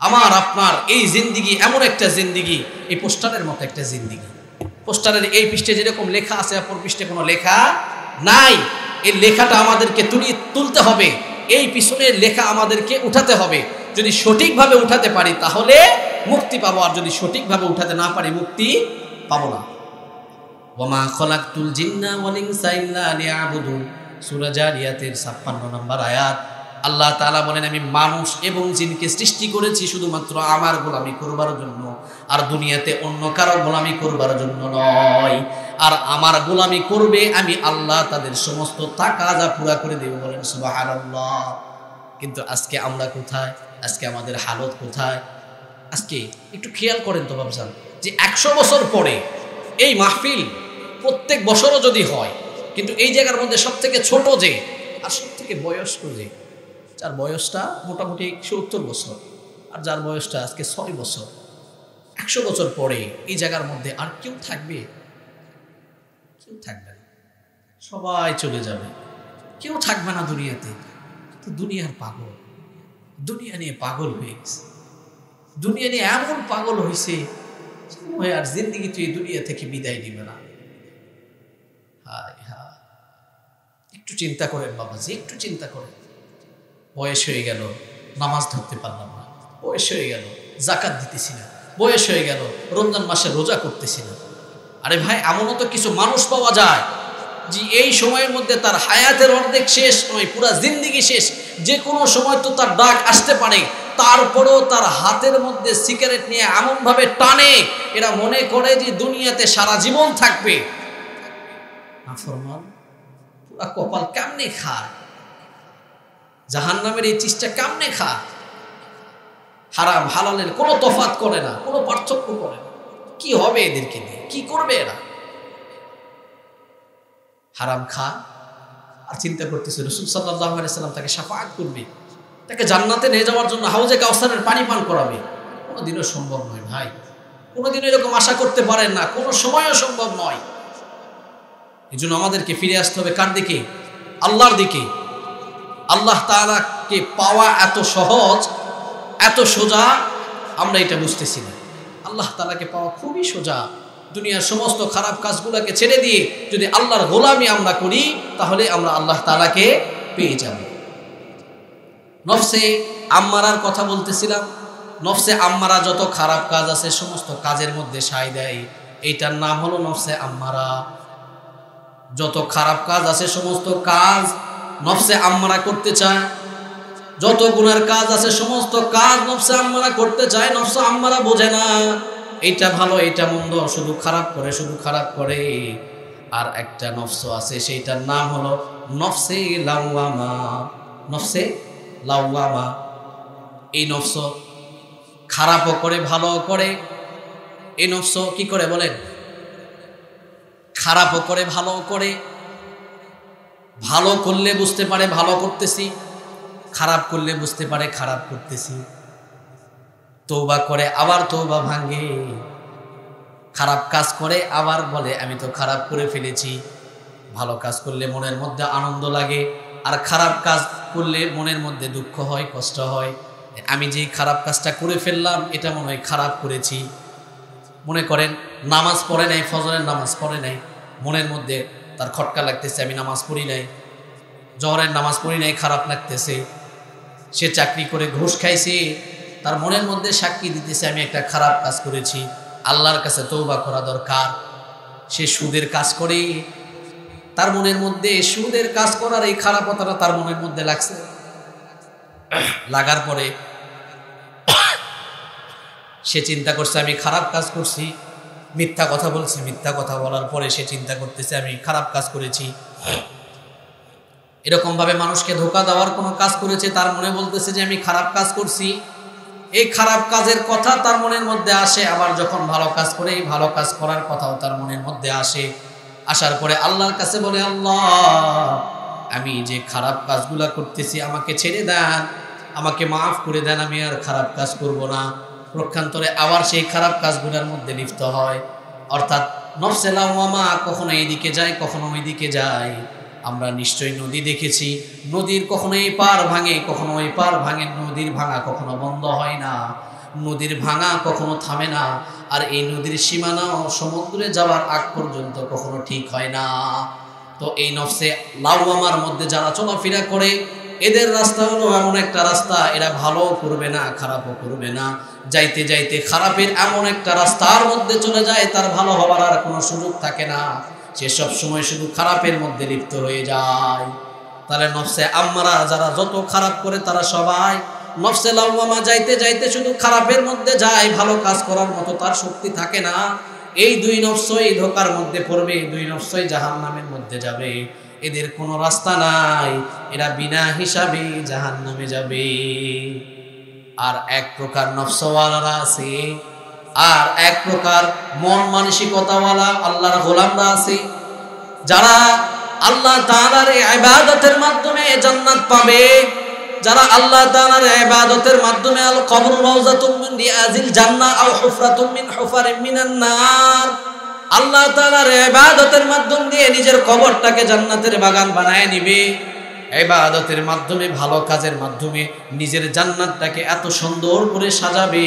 আমার আপনার এই জিন্দিগি এমন একটা জিন্দিগি, এই পোস্টারের মতো একটা জিন্দিগি। পোস্টারের এই পৃষ্ঠে যেরকম লেখা আছে, অপর পৃষ্ঠে কোনো লেখা নাই। এই লেখাটা আমাদেরকে তুলতে হবে, এই পিছনের লেখা আমাদেরকে উঠাতে হবে। যদি সঠিকভাবে উঠাতে পারি তাহলে মুক্তি পাবো, আর যদি সঠিকভাবে উঠাতে না পারি মুক্তি পাবো না। ওয়ামা খলাকতুল জিন্না ওয়াল ইনসা ইল্লা লিয়াবুদুন, সূরা জারিয়াতের 56 নম্বর আয়াত। আল্লাহ তাআলা বলেন আমি মানুষ এবং জিনকে সৃষ্টি করেছি শুধুমাত্র আমার গোলামি করবার জন্য, আর দুনিয়াতে অন্য কারো গোলামি করবার জন্য নয়। আর আমার গোলামি করবে, আমি আল্লাহ তাদের সমস্ত তাকাজা পুরা করে দেব। বলেন সুবহানাল্লাহ। কিন্তু আজকে আমরা কোথায়? আজকে আমাদের হালত কোথায়? আজকে একটু খেয়াল করেন তো বাবজান, যে 100 বছর পরে এই মাহফিল প্রত্যেক বছরও যদি হয়, কিন্তু এই জায়গার মধ্যে সব থেকে ছোট যে আর সব থেকে বয়স্ক যে, যার বয়সটা মোটামুটি 70 বছর, আর যার বয়সটা আজকে 6 বছর, 100 বছর পরে এই জায়গার মধ্যে আর কেউ থাকবে? কেউ থাকবে না, সবাই চলে যাবে, কেউ থাকবে না দুনিয়াতে। তো দুনিয়ার পাগল, দুনিয়া নিয়ে পাগল হয়ে গেছে, দুনিয়া নিয়ে এমন পাগল হয়েছে আর জিন্দিগি তো এই দুনিয়া থেকে বিদায় দিবে না। হায় হায়, একটু চিন্তা করেন বাবাজি, একটু চিন্তা করেন। বয়স হয়ে গেল, নামাজ ধরতে পারলাম না, বয়স হয়ে গেল যাকাত দিতেছি না, বয়স হয়ে গেল রমজান মাসে রোজা করতেছি না। আরে ভাই, এমনও তো কিছু মানুষ পাওয়া যায় যে এই সময়ের মধ্যে তার হায়াতের অর্ধেক শেষ নয়, পুরা জিন্দিগি শেষ, যে কোনো সময় তো তার ডাক আসতে পারে, তারপরেও তার হাতের মধ্যে সিগারেট নিয়ে এমনভাবে টানে, এরা মনে করে যে দুনিয়াতে সারা জীবন থাকবে। নাফরমান পুরা কপাল কেমনে খায়, জাহান্নামের এই চিজটা কেমনে খায়, হারাম হালালের কোনো তফাৎ করে না, কোনো পার্থক্য করে না। কি হবে এদেরকে দিয়ে, কি করবে এরা? হারাম খা আর চিন্তা করতেছে রাসূল সাল্লাল্লাহু আলাইহি সাল্লাম তাকে শাফাআত করবে, তাকে জান্নাতে নিয়ে যাওয়ার জন্য হাউজে কাউসারের পানি পান করাবে। কোনোদিনও সম্ভব নয় ভাই, কোনোদিনও এরকম আশা করতে পারেন না, কোনো সময়ও সম্ভব নয়। এই জন্য আমাদেরকে ফিরে আসতে হবে কার দিকে? আল্লাহর দিকে। আল্লাহ তাআলাকে পাওয়া এত সহজ, এত সোজা, আমরা এটা বুঝতেছি না। আল্লাহ তাআলাকে পাওয়া খুবই সোজা। দুনিয়ার সমস্ত খারাপ কাজগুলোকে ছেড়ে দিয়ে যদি আল্লাহর গোলামি আমরা করি, তাহলে আমরা আল্লাহ তাআলাকে পেয়ে যাব। নফসে আম্মারার কথা বলতেছিলাম। নফসে আম্মারা যত খারাপ কাজ আছে সমস্ত কাজের মধ্যে সায় দেয়, এইটার নাম হলো নফসে আম্মারা। যত খারাপ কাজ আছে সমস্ত কাজ নফসে আম্মারা করতে চায়, যত গুনার কাজ আছে সমস্ত কাজ নফসে আম্মারা করতে চায়। নফসে আম্মারা বোঝে না এইটা ভালো এইটা মন্দ, শুধু খারাপ করে, শুধু খারাপ করে। আর একটা নফস আছে, সেইটার নাম হলো নফসে লাওয়ামা। নফসে লাওয়ামা, এই নফস খারাপও করে ভালোও করে। এই নফস কি করে বলেন? খারাপও করে ভালোও করে। ভালো করলে বুঝতে পারে ভালো করতেছি, খারাপ করলে বুঝতে পারে খারাপ করতেছি। তওবা করে আবার তওবা ভাঙে, খারাপ কাজ করে আবার বলে আমি তো খারাপ করে ফেলেছি। ভালো কাজ করলে মনের মধ্যে আনন্দ লাগে, আর খারাপ কাজ করলে মনের মধ্যে দুঃখ হয়, কষ্ট হয়। আমি যে খারাপ কাজটা করে ফেললাম এটা মনে হয় খারাপ করেছি। মনে করেন নামাজ পড়ে নাই, ফজরের নামাজ পড়ে নাই, মনের মধ্যে তার খটকা লাগতেছে আমি নামাজ পড়ি নাই। জহরের নামাজ পড়ি নাই, খারাপ লাগতেছে। সে চাকরি করে ঘুষ খাইছে, তার মনের মধ্যে সাক্ষী দিতেছে আমি একটা খারাপ কাজ করেছি, আল্লাহর কাছে তওবা করা দরকার। সে সুদের কাজ করে, তার মনের মধ্যে সুদের কাজ করার এই খারাপতাটা তার মনের মধ্যে লাগছে। লাগার পরে সে চিন্তা করছে আমি খারাপ কাজ করছি, মিথ্যা কথা বলছি। মিথ্যা কথা বলার পরে সে চিন্তা করতেছে আমি খারাপ কাজ করেছি। এরকমভাবে মানুষকে ধোঁকা দেওয়ার কোনো কাজ করেছে, তার মনে বলতেছে যে আমি খারাপ কাজ করছি। এই খারাপ কাজের কথা তার মনের মধ্যে আসে, আবার যখন ভালো কাজ করে এই ভালো কাজ করার কথাও তার মনের মধ্যে আসে। আসার পরে আল্লাহর কাছে বলে আল্লাহ আমি যে খারাপ কাজগুলা করতেছি আমাকে ছেড়ে দেন, আমাকে মাফ করে দেন, আমি আর খারাপ কাজ করব না। প্রক্ষান্তরে আবার সেই খারাপ কাজগুলোর মধ্যে লিপ্ত হয়। অর্থাৎ নফসে লাওয়ামা কখনো এইদিকে যায় কখনো ওইদিকে যায়। আমরা নিশ্চয়ই নদী দেখেছি, নদীর কখনো এই পার ভাঙে কখনো ওই পার ভাঙে, নদীর ভাঙা কখনো বন্ধ হয় না, নদীর ভাঙা কখনো থামে না। আর এই নদীর সীমানাও সমুদ্রে যাওয়ার আগ পর্যন্ত কখনো ঠিক হয় না। তো এই নফসে লাওয়ামার মধ্যে যারা চলাফেরা করে এদের রাস্তা হলো এমন একটা রাস্তা, এরা ভালো করবে না খারাপও করবে না। যাইতে যাইতে খারাপের এমন একটা রাস্তার মধ্যে চলে যায়, তার ভালো হওয়ার আর কোনো সুযোগ থাকে না, সে সব সময় শুধু খারাপের মধ্যে লিপ্ত হয়ে যায়। তাহলে নফসে আম্মারা যারা যত খারাপ করে তারা সবাই নফসে লাওয়ামা যাইতে যাইতে শুধু খারাপের মধ্যে যায়, ভালো কাজ করার মতো তার শক্তি থাকে না। এই দুই নফসই ধোকার মধ্যে পড়বে, দুই নফসই জাহান্নামের মধ্যে যাবে। এদের কোনো রাস্তা নাই, এরা বিনা হিসাবে জাহান্নামে যাবে। আর এক প্রকার নফসওয়ালারা আছে, আর এক প্রকার মন মানসিকতাওয়ালা আল্লাহর গোলামরা আছে, যারা আল্লাহ তাআলার ইবাদতের মাধ্যমে জান্নাত পাবে, যারা আল্লাহ তাআলার ইবাদতের মাধ্যমে আল কবর রাউযাতুম মিন রিয়াজিল জান্নাহ আও হুফরাতুম মিন হুফারিম মিনান নার, আল্লাহ তাআলার ইবাদতের মাধ্যম দিয়ে নিজের কবরটাকে জান্নাতের বাগান বানায় নিবে। ইবাদতের মাধ্যমে, ভালো কাজের মাধ্যমে নিজের জান্নাতটাকে এত সুন্দর করে সাজাবে,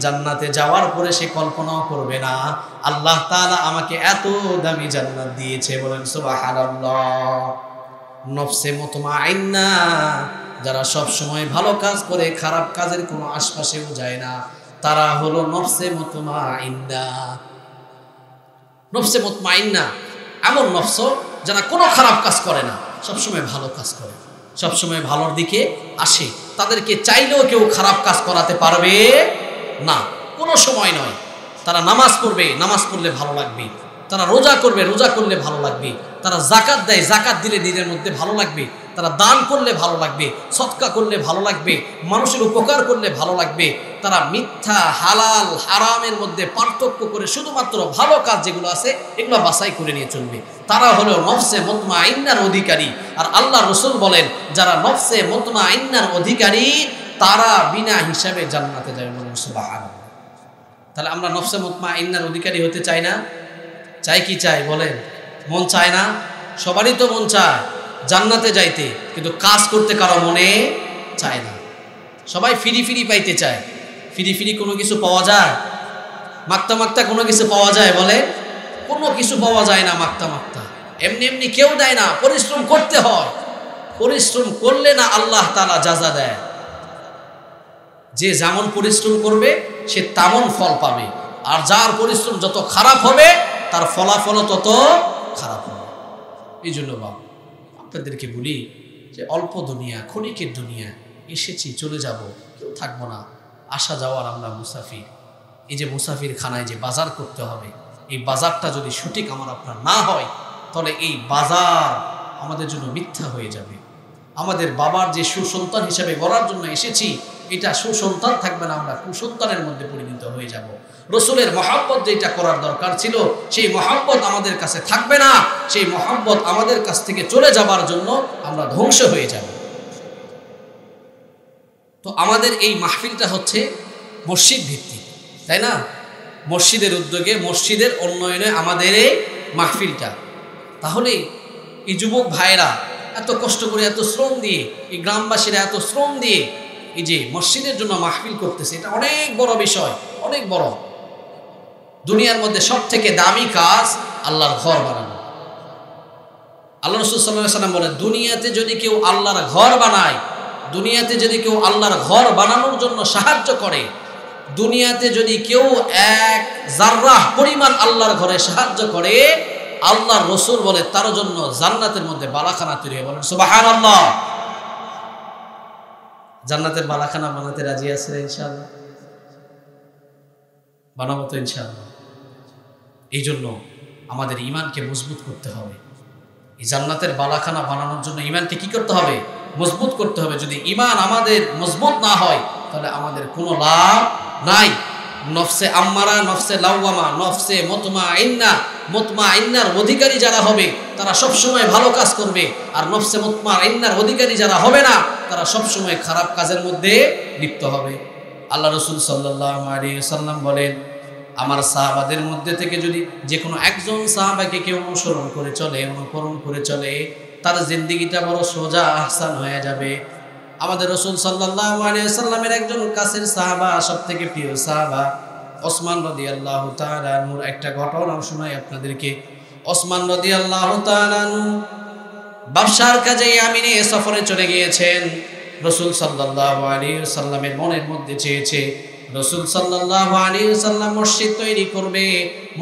জান্নাতে যাওয়ার পরে সে কল্পনাও করবে না আল্লাহ তাআলা আমাকে এত দামি জান্নাত দিয়েছে। বলেন সুবহানাল্লাহ। নফসে মুতমাইন্না, যারা সব সময় ভালো কাজ করে, খারাপ কাজের কোনো আশপাশেও যায় না, তারা হলো নফসে মুতমাইন্না। নফসে মুতমাইন্না এমন নফস যারা কোনো খারাপ কাজ করে না, সবসময় ভালো কাজ করে, সবসময় ভালোর দিকে আসে। তাদেরকে চাইলেও কেউ খারাপ কাজ করাতে পারবে না, কোনো সময় নয়। তারা নামাজ পড়বে, নামাজ পড়লে ভালো লাগবে। তারা রোজা করবে, রোজা করলে ভালো লাগবে। তারা যাকাত দেয়, যাকাত দিলে নিজের মধ্যে ভালো লাগবে। তারা দান করলে ভালো লাগবে, সদকা করলে ভালো লাগবে, মানুষের উপকার করলে ভালো লাগবে। তারা মিথ্যা, হালাল, হারামের মধ্যে পার্থক্য করে শুধুমাত্র ভালো কাজ যেগুলো আছে এগুলো বাছাই করে নিয়ে চলবে। তারা হলো নফসে মুতমাইন্নার অধিকারী। আর আল্লাহ রাসূল বলেন, যারা নফসে মুতমাইন্নার অধিকারী তারা বিনা হিসাবে জান্নাতে যাবে। বলেন সুবহানাল্লাহ। তাহলে আমরা নফসে মুতমাইন্নার অধিকারী হতে চাই না? চাই কি চাই বলেন? মন চায় না? সবারই তো মন চায় জান্নাতে যাইতে, কিন্তু কাজ করতে কারো মনে চায় না। সবাই ফিরি ফিরি পাইতে চায়। ফিরি ফিরি কোনো কিছু পাওয়া যায়? মাক্তা মাক্তা কোনো কিছু পাওয়া যায়? বলে কোনো কিছু পাওয়া যায় না মাক্তা মাক্তা, এমনি এমনি কেউ দেয় না, পরিশ্রম করতে হয়। পরিশ্রম করলে না আল্লাহ তাআলা জাযা দেয়। যে যেমন পরিশ্রম করবে সে তেমন ফল পাবে, আর যার পরিশ্রম যত খারাপ হবে তার ফলাফল তত খারাপ হবে। এই জন্য বাবা আপনাদেরকে বলি যে অল্প দুনিয়া, ক্ষণিকের দুনিয়া, এসেছি চলে যাব, কেউ থাকবো না। আসা যাওয়ার আমরা মুসাফির। এই যে মুসাফির খানায় যে বাজার করতে হবে, এই বাজারটা যদি সঠিক আমার আপনার না হয়, তাহলে এই বাজার আমাদের জন্য মিথ্যা হয়ে যাবে। আমাদের বাবার যে সুসন্তান হিসেবে গড়ার জন্য এসেছি, এটা সুসন্তান থাকবে না, আমরা কুসন্তানের মধ্যে পরিণত হয়ে যাব। রসুলের মহব্বত যেটা করার দরকার ছিল, সেই মহব্বত আমাদের কাছে থাকবে না। সেই মহব্বত আমাদের কাছ থেকে চলে যাবার জন্য আমরা ধ্বংস হয়ে যাব। তো আমাদের এই মাহফিলটা হচ্ছে মসজিদ ভিত্তিক, তাই না? মসজিদের উদ্যোগে, মসজিদের উন্নয়নে আমাদের এই মাহফিলটা। তাহলে এই যুবক ভাইরা এত কষ্ট করে, এত শ্রম দিয়ে, এই গ্রামবাসীরা এত শ্রম দিয়ে এই যে মসজিদের জন্য মাহফিল করতেছে, এটা অনেক বড় বিষয়, অনেক বড়। দুনিয়ার মধ্যে সব থেকে দামি কাজ আল্লাহর ঘর বানানো। আল্লাহ রাসূল সাল্লাল্লাহু আলাইহি ওয়াসাল্লাম বলেন, দুনিয়াতে যদি কেউ আল্লাহর ঘর বানায়, দুনিয়াতে যদি কেউ আল্লাহর ঘর বানানোর জন্য সাহায্য করে, দুনিয়াতে যদি কেউ এক জাররাহ পরিমাণ আল্লাহর ঘরে সাহায্য করে, আল্লাহর রাসূল বলে তার জন্য জান্নাতের মধ্যে বালাখানা তৈরি হয়। বলেন সুবহানাল্লাহ। জান্নাতের বালাখানা বানাতে রাজি আছে ইনশাআল্লাহ? বানাবো তো ইনশাআল্লাহ। এই জন্য আমাদের ঈমানকে মজবুত করতে হবে। এই জান্নাতের বালাখানা বানানোর জন্য ঈমানকে কি করতে হবে? মজবুত করতে হবে। যদি ঈমান আমাদের মজবুত না হয়, তাহলে আমাদের কোনো লাভ নাই। নফসে আম্মারা, নফসে লাওয়ামা, নফসে মুতমাইন্না, মুতমাইন্নার অধিকারী যারা হবে তারা সব সময় ভালো কাজ করবে। আর নফসে মুতমাইন্নার অধিকারী যারা হবে না, তারা সব সময় খারাপ কাজের মধ্যে লিপ্ত হবে। আল্লাহ রাসূল সাল্লাল্লাহু আলাইহি ওয়াসাল্লাম বলেন, আমার সাহাবাদের মধ্যে থেকে যদি যে কোনো একজন সাহাবাকে কেউ অনুসরণ করে চলে, অনুকরণ করে চলে, তার জিন্দেগিটা বড় সোজা আহসান হয়ে যাবে। আমাদের রাসূল সাল্লাল্লাহু আলাইহি ওয়াসাল্লামের একজন কাছের সাহাবা, সবথেকে প্রিয় সাহাবা ওসমান রাদিয়াল্লাহু তাআলা আনহুর একটা ঘটনা শোনাই আপনাদেরকে। ওসমান রাদিয়াল্লাহু তাআলা আনহু ব্যবসার কাজে ইয়ামিনে সফরে চলে গিয়েছেন। রাসূল সাল্লাল্লাহু আলাইহি ওয়াসাল্লামের মনের মধ্যে চেয়েছে রাসূল সাল্লাল্লাহু আলাইহি ওয়াসাল্লাম মসজিদ তৈরি করবে।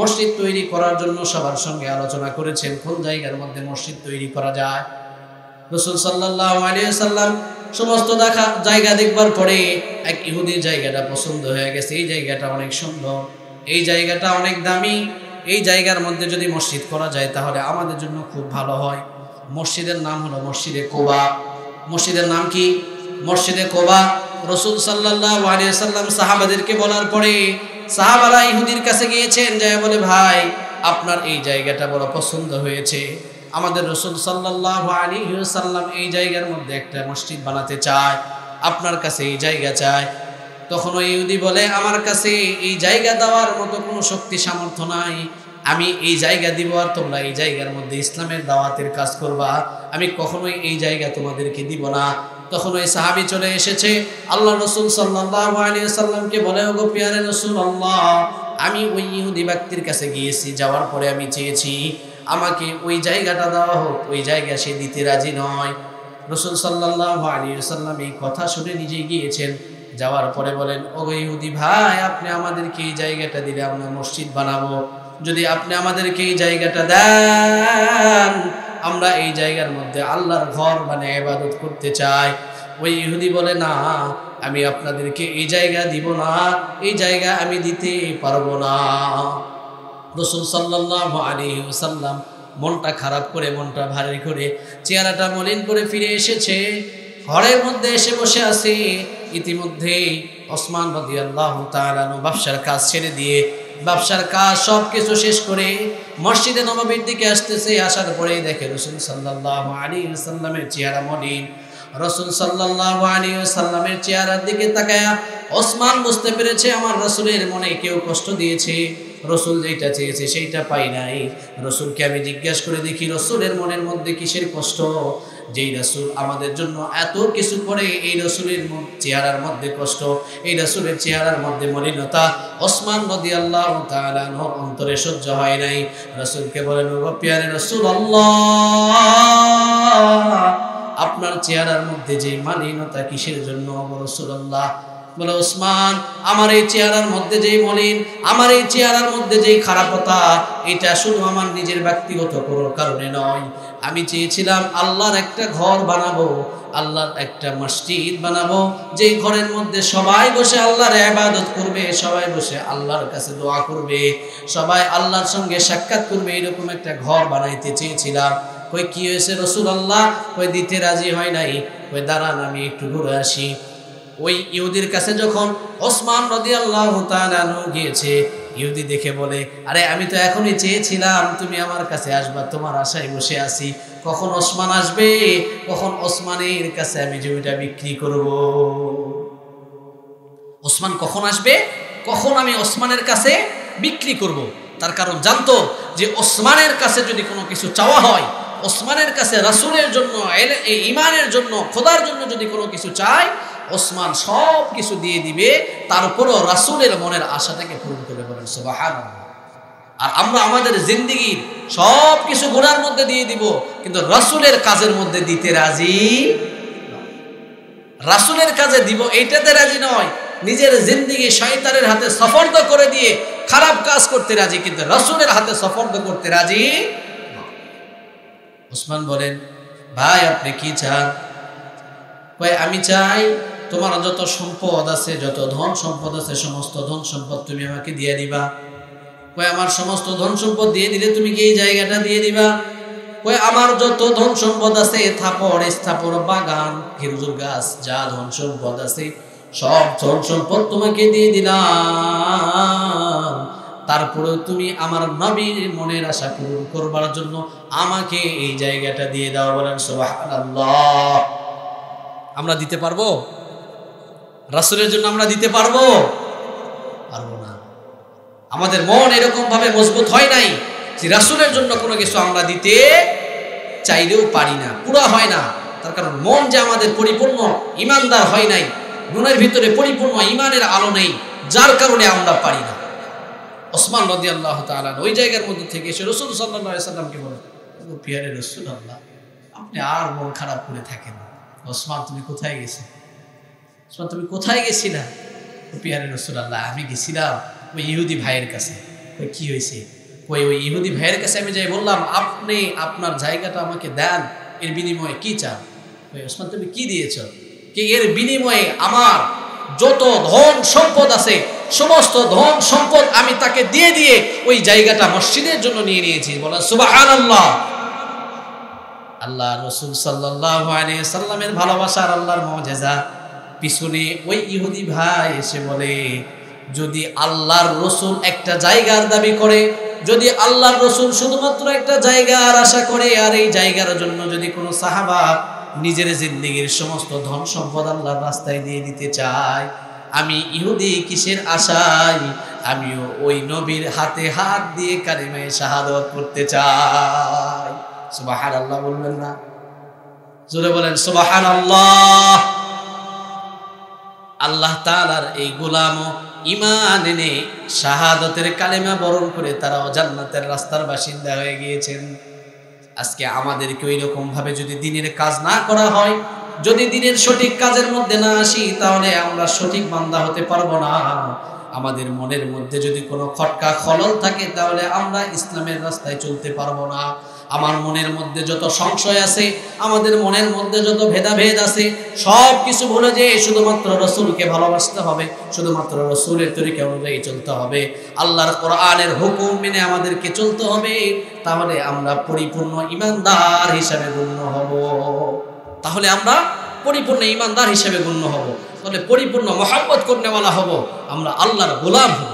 মসজিদ তৈরি করার জন্য সবার সঙ্গে আলোচনা করেছেন কোন জায়গার মধ্যে মসজিদ তৈরি করা যায়। রাসূল সাল্লাল্লাহু আলাইহি ওয়াসাল্লাম সমস্ত জায়গা দেখবার পরে এক ইহুদির জায়গাটা পছন্দ হয়ে গেছে। এই জায়গাটা অনেক সুন্দর, এই জায়গাটা অনেক দামি, এই জায়গার মধ্যে যদি মসজিদ করা যায় তাহলে আমাদের জন্য খুব ভালো হয়। মসজিদের নাম হলো মসজিদে কোবা। মসজিদের নাম কি? মসজিদে কোবা। রাসূল সাল্লাল্লাহু আলাইহি ওয়াসাল্লাম সাহাবাদেরকে বলার পরে সাহাবারা ইহুদির কাছে গিয়েছেন, যায় বলে ভাই আপনার এই জায়গাটা বড় পছন্দ হয়েছে, আমাদের রাসূল সাল্লাল্লাহু আলাইহি ওয়াসাল্লাম এই জায়গার মধ্যে একটা মসজিদ বানাতে চায়, আপনার কাছে এই জায়গা চায়। তখন ওই ইহুদি বলে আমার কাছে এই জায়গা দেওয়ার মতো কোনো শক্তি সামর্থ্য নাই, আমি এই জায়গা দিব আর তোমরা এই জায়গার মধ্যে ইসলামের দাওয়াতের কাজ করবা, আমি কখনোই এই জায়গা তোমাদেরকে দিব না। তখন ওই সাহাবী চলে এসেছে, আল্লাহ রাসূল সাল্লাল্লাহু আলাইহি ওয়াসাল্লামকে বলে, ওগো প্রিয় রাসূলুল্লাহ, আমি ওই ইহুদি ব্যক্তির কাছে গিয়েছি, যাওয়ার পরে আমি চেয়েছি আমাকে ওই জায়গাটা দেওয়া হোক, ওই জায়গা সে দিতে রাজি নয়। রাসূল সাল্লাল্লাহু আলাইহি ওয়াসাল্লাম এই কথা শুনে নিজে গিয়েছেন, যাওয়ার পরে বলেন, ওগো ইহুদি ভাই, আপনি আমাদেরকে এই জায়গাটা দিলে আমরা মসজিদ বানাবো, যদি আপনি আমাদেরকে এই জায়গাটা দেন আমরা এই জায়গার মধ্যে আল্লাহর ঘর মানে ইবাদত করতে চাই। ওই ইহুদি বলে, না আমি আপনাদেরকে এই জায়গা দিব না, এই জায়গা আমি দিতে পারবো না। রাসূল সাল্লাল্লাহু আলাইহি ওয়াসাল্লাম মনটা খারাপ করে, মনটা ভারী করে, চেহারাটা মলিন করে ফিরে এসেছে, ঘরের মধ্যে এসে বসে আছে। ইতিমধ্যে ওসমান রাদিয়াল্লাহু তাআলা ব্যবসার কাজ ছেড়ে দিয়ে, ব্যবসার কাজ সব কিছু শেষ করে মসজিদে নববীর দিকে আসতেছে। আসার পরেই দেখে রাসূল সাল্লাল্লাহু আলাইহি ওয়াসাল্লামের চেহারা মলিন। রাসূল সাল্লাল্লাহু আলাইহি ওয়াসাল্লামের চেহারার দিকে তাকায়া ওসমান বুঝতে পেরেছে আমার রাসূলের মনে কেউ কষ্ট দিয়েছে, রাসূল যেটা চেয়েছে সেইটা পাই নাই। রাসূলকে আমি জিজ্ঞাসা করে দেখি রাসূলের মনের মধ্যে কিসের কষ্ট, যেই রাসূল আমাদের জন্য এত কিছু করে, এই রাসূলের চেহারার মধ্যে কষ্ট, এই রাসূলের চেহারার মধ্যে মলিনতা। ওসমান রাদিয়াল্লাহু তাআলা আনহুর অন্তরে সহ্য হয় নাই। রাসূলকে বলেন, ও প্রিয় রাসূলুল্লাহ, আপনার চেহারার মধ্যে যে মলিনতা কিসের জন্য? রাসূলুল্লাহ বলে, ওসমান, আমার এই চেহারার মধ্যে যেই মলিন, আমার এই চেহারার মধ্যে যেই খারাপতা, এটা শুধু আমার নিজের ব্যক্তিগত কোনো কারণে নয়, আমি চেয়েছিলাম আল্লাহর একটা ঘর বানাবো, আল্লাহর একটা মসজিদ বানাবো, যেই ঘরের মধ্যে সবাই বসে আল্লাহর ইবাদত করবে, সবাই বসে আল্লাহর কাছে দোয়া করবে, সবাই আল্লাহর সঙ্গে সাক্ষাৎ করবে, এরকম একটা ঘর বানাইতে চেয়েছিলাম। কই কি হয়েছে রাসূলুল্লাহ? কই দিতে রাজি হয় নাই। কই দাঁড়ান আমি একটু ঘুরে আসি। ওই ইহুদির কাছে যখন ওসমান রাদিয়াল্লাহু তাআলা আনহু গিয়েছে, ইহুদি দেখে বলে, আরে আমি তো এখনই চেয়েছিলাম তুমি আমার কাছে আসবা, তোমার আশায় বসে আছি, কখন ওসমান আসবে, কখন ওসমানের কাছে আমি জমিটা বিক্রি করব। ওসমান কখন আসবে, কখন আমি ওসমানের কাছে বিক্রি করব। তার কারণ জানতো যে ওসমানের কাছে যদি কোনো কিছু চাওয়া হয়, ওসমানের কাছে রাসূলের জন্য, এই ঈমানের জন্য, খোদার জন্য যদি কোনো কিছু চায়, ওসমান সব কিছু দিয়ে দিবে, তারপরও রাসূলের মনের আশাটাকে পূরণ করে। বলেন সুবহানাল্লাহ। আর আমরা আমাদের জিন্দেগির সব কিছু গুনার মধ্যে দিয়ে দিব, কিন্তু রাসূলের কাজের মধ্যে দিতে রাজি, রাসূলের কাজে দিব এইটাতে রাজি নয়। নিজের জিন্দেগি শয়তানের হাতে সফর্দ করে দিয়ে খারাপ কাজ করতে রাজি, কিন্তু রাসূলের হাতে সফর্দ করতে রাজি। ওসমান বলেন, ভাই আপনি কি চান? কয় আমি চাই তোমার যত সম্পদ আছে, যত ধন সম্পদ আছে, সমস্ত ধন সম্পদ তুমি আমাকে দিয়ে দিবা। কয় আমার সমস্ত ধন সম্পদ দিয়ে দিলে তুমি কি এই জায়গাটা দিয়ে দিবা? কয় আমার যত ধন সম্পদ আছে, থাপড় স্থাপড় বাগান খেজুর গাছ যা ধন সম্পদ আছে, সব ধন সম্পদ তোমাকে দিয়ে দিলাম, তারপরেও তুমি আমার নবীর মনের আশা পূরণ করবার জন্য আমাকে এই জায়গাটা দিয়ে দাও। বলেন সুবহানাল্লাহ। আমরা দিতে পারবো? রাসূলের জন্য আমরা দিতে পারবো? পারবো না। আমাদের মন এরকম ভাবে মজবুত হয় নাই যে রাসূলের জন্য কোনো কিছু আমরা দিতে চাইলেও পারি না, পুরো হয় না। তার কারণ মন যে আমাদের পরিপূর্ণ ঈমানদার হয় নাই, মনের ভিতরে পরিপূর্ণ ঈমানের আলো নেই, যার কারণে আমরা পারি না। ওসমান রাদিয়াল্লাহু তাআলা ওই জায়গার মধ্যে থেকে এসে রাসূল সাল্লাল্লাহু আলাইহি সাল্লামকে বলেন, ও প্রিয় রাসূলুল্লাহ, আপনি আর মন খারাপ করে থাকেন। ওসমান তুমি কোথায় গেছো? ওসমান তুমি কোথায় গেছিলা? ও প্রিয় রাসূলুল্লাহ, আমি গেছিলাম ওই ইহুদি ভাইয়ের কাছে। ওই কি হয়েছে? ওই ইহুদি ভাইয়ের কাছে আমি যাই বললাম, আপনি আপনার জায়গাটা আমাকে দেন, এর বিনিময়ে কি চান? ওই ওসমান তুমি কি দিয়েছ? কি এর বিনিময়ে আমার যত ধন সম্পদ আছে সমস্ত ধন সম্পদ আমি তাকে দিয়ে দিয়ে ওই জায়গাটা মসজিদের জন্য নিয়ে নিয়েছি। বলেন সুবহানাল্লাহ। আল্লাহ রাসূল সাল্লাল্লাহু আলাইহি সাল্লামের ভালোবাসা আর আল্লাহর মুজিজা পিছনে ওই ইহুদি ভাই এসে বলে, যদি আল্লাহর রাসূল একটা জায়গার দাবি করে, যদি আল্লাহর রাসূল শুধুমাত্র একটা জায়গার আশা করে, আর এই জায়গার জন্য যদি কোনো সাহাবা নিজের জিন্দেগীর সমস্ত ধন সম্পদ আল্লাহর রাস্তায় দিয়ে দিতে চায়, আমি ইহুদি কিসের আশায় আমিও ওই নবীর হাতে হাত দিয়ে কালিমায়ে শাহাদাত করতে চাই। সুবহানাল্লাহ বলবেন না? জোরে বলেন সুবহানাল্লাহ। আল্লাহ তাআলার এই গোলামও ঈমান এনে শাহাদাতের কালেমা বরণ করে তারাও জান্নাতের রাস্তার বাসিন্দা হয়ে গিয়েছেন। আজকে আমাদেরকে ওই রকম ভাবে যদি দ্বীনের কাজ না করা হয়, যদি দ্বীনের সঠিক কাজের মধ্যে না আসি, তাহলে আমরা সঠিক বান্দা হতে পারবো না। আমাদের মনের মধ্যে যদি কোনো খটকা খলল থাকে, তাহলে আমরা ইসলামের রাস্তায় চলতে পারবো না। আমার মনের মধ্যে যত সংশয় আছে, আমাদের মনের মধ্যে যত ভেদাভেদ আছে, সব কিছু ভুলে যে শুধুমাত্র রাসূলকে ভালোবাসতে হবে, শুধুমাত্র রাসূলের তরিকা অনুযায়ী চলতে হবে, আল্লাহর কোরআনের হুকুম মেনে আমাদেরকে চলতে হবে, তাহলে আমরা পরিপূর্ণ ঈমানদার হিসেবে গণ্য হব। তাহলে আমরা পরিপূর্ণ ঈমানদার হিসেবে গণ্য হব, তাহলে পরিপূর্ণ মহব্বত করনেওয়ালা হব, আমরা আল্লাহর গোলাম হব।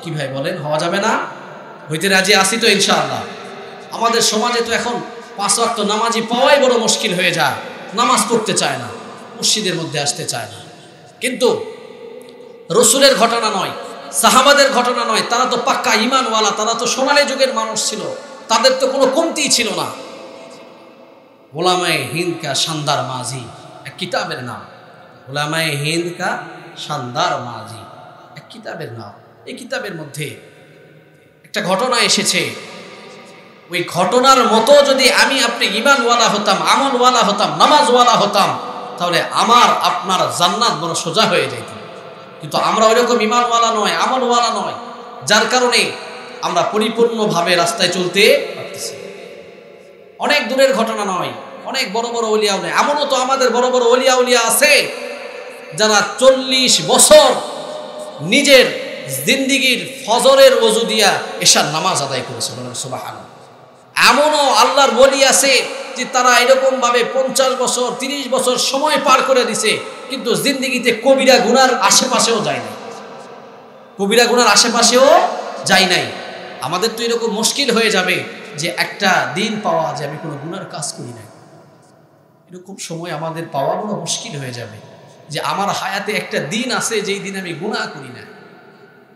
কি ভাই বলেন, হওয়া যাবে না? হইতে রাজি আছি তো ইনশাআল্লাহ? আমাদের সমাজে তো এখন 5 ওয়াক্ত নামাজি পাওয়াই বড় মুশকিল হয়ে যায়। নামাজ পড়তে চায় না, মসজিদের মধ্যে আসতে চায় না। কিন্তু রসুলের ঘটনা নয়, সাহাবাদের ঘটনা নয়, তারা তো পাক্কা ঈমানওয়ালা, তারা তো সোনালী যুগের মানুষ ছিল, তাদের তো কোনো কমতি ছিল না। উলামায়ে হিন্দ কা শানদার মাজি, এক কিতাবের নাম। উলামায়ে হিন্দ কা শানদার মাজি, এক কিতাবের নাম। এই কিতাবের মধ্যে একটা ঘটনা এসেছে। ওই ঘটনার মতো যদি আমি আপনি ঈমানওয়ালা হতাম, আমলওয়ালা হতাম, নামাজওয়ালা হতাম, তাহলে আমার আপনার জান্নাত বড় সোজা হয়ে যেত। কিন্তু আমরা ওইরকম ঈমানওয়ালা নয়, আমলওয়ালা নয়, যার কারণে আমরা পরিপূর্ণভাবে রাস্তায় চলতে পারতেছি। অনেক দূরের ঘটনা নয়, অনেক বড় বড় ওলিয়া উলিয়া, এমনও তো আমাদের বড় বড় ওলিয়া উলিয়া আছে যারা 40 বছর নিজের জিন্দিগির ফজরের ওযু দিয়া এশার নামাজ আদায় করেছে। বলেন সুবহানাল্লাহ। এমনও আল্লাহর ওলি আছে যে তারা এরকম ভাবে 50 বছর 30 বছর সময় পার করে দিছে, কিন্তু জিন্দিগিতে কবিরা গুনার আশেপাশেও যায় নাই, কবিরা গুনার আশেপাশেও যায় নাই। আমাদের তো এরকম মুশকিল হয়ে যাবে যে একটা দিন পাওয়া যে আমি কোনো গুনার কাজ করি নাই, এরকম সময় আমাদের পাওয়া বড় মুশকিল হয়ে যাবে যে আমার হায়াতে একটা দিন আছে যেই দিন আমি গুনাহ করি না।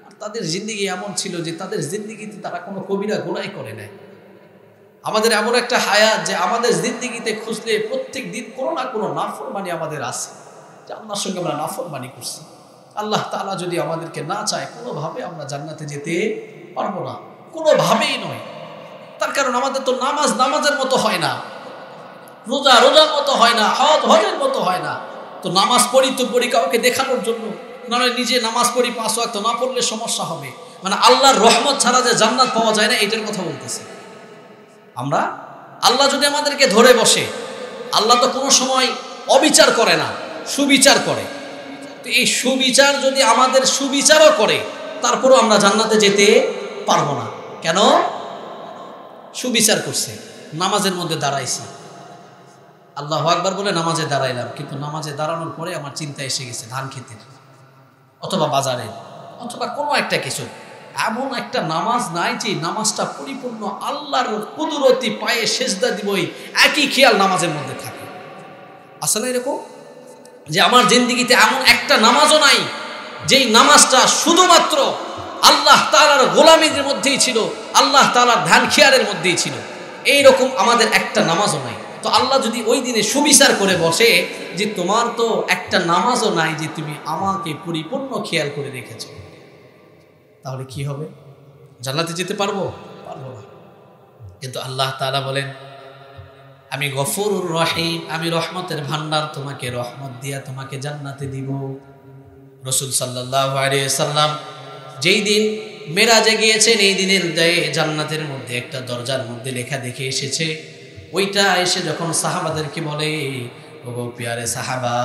আর তাদের জিন্দিগি এমন ছিল যে তাদের জিন্দিগিতে তারা কোনো কবিরা গুনাহ করে নাই। আমাদের এমন একটা হায়াত যে আমাদের জিন্দিগিতে খুঁজলে প্রত্যেক দিন কোনো না কোনো নাফরমানি আমাদের আছে, যে আল্লাহর সঙ্গে আমরা নাফরমানি করছি। আল্লাহ তাআলা যদি আমাদেরকে না চায়, কোনোভাবে আমরা জান্নাতে যেতে পারবো না, কোনোভাবেই নয়। তার কারণ আমাদের তো নামাজ নামাজের মতো হয় না, রোজা রোজার মতো হয় না, হজ হজের মতো হয় না। তো নামাজ পড়ি তো পড়ি কাউকে দেখানোর জন্য, নাহলে নিজে নামাজ পড়ি 5 ওয়াক্ত না পড়লে সমস্যা হবে। মানে আল্লাহর রহমত ছাড়া যে জান্নাত পাওয়া যায় না, এটার কথা বলতেছে আমরা। আল্লাহ যদি আমাদেরকে ধরে বসে, আল্লাহ তো কোনো সময় অবিচার করে না, সুবিচার করে। তো এই সুবিচার যদি আমাদের সুবিচারও করে, তারপরও আমরা জান্নাতে যেতে পারবো না। কেন? সুবিচার করছে, নামাজের মধ্যে দাঁড়াইছি, আল্লাহু আকবার বলে নামাজে দাঁড়াইলাম, কিন্তু নামাজে দাঁড়ানোর পরে আমার চিন্তা এসে গেছে ধান খেতের, অথবা বাজারে, অথবা কোনো একটা কিছু। এমন একটা নামাজ নাই যে নামাজটা পরিপূর্ণ আল্লাহর কুদরতি পায়ে সেজদা দিবই, একই খেয়াল নামাজের মধ্যে থাকে। আসলে এরকম যে আমার জিন্দিগিতে এমন একটা নামাজও নাই যেই নামাজটা শুধুমাত্র আল্লাহ তাআলার গোলামীর মধ্যেই ছিল, আল্লাহ তাআলার ধ্যান খেয়ালের মধ্যেই ছিল। এইরকম আমাদের একটা নামাজও নাই। তো আল্লাহ যদি ওই দিনে সুবিচার করে বসে যে তোমার তো একটা নামাজও নাই যে তুমি আমাকে পরিপূর্ণ খেয়াল করে রেখেছো, তাহলে কি হবে? জান্নাতে যেতে পারবো? পারবো না। কিন্তু আল্লাহ তাআলা বলেন আমি গফুরুর রহিম, আমি রহমতের ভান্ডার, তোমাকে রহমত দিয়া তোমাকে জান্নাতে দিব। রাসূল সাল্লাল্লাহু আলাইহি সাল্লাম যেই দিন মেরাজে গিয়েছেন, এই দিনের জান্নাতের মধ্যে একটা দরজার মধ্যে লেখা দেখে এসেছে। ওইটা এসে যখন সাহাবাদেরকে বলে, ওগো পিয়ারে সাহাবা,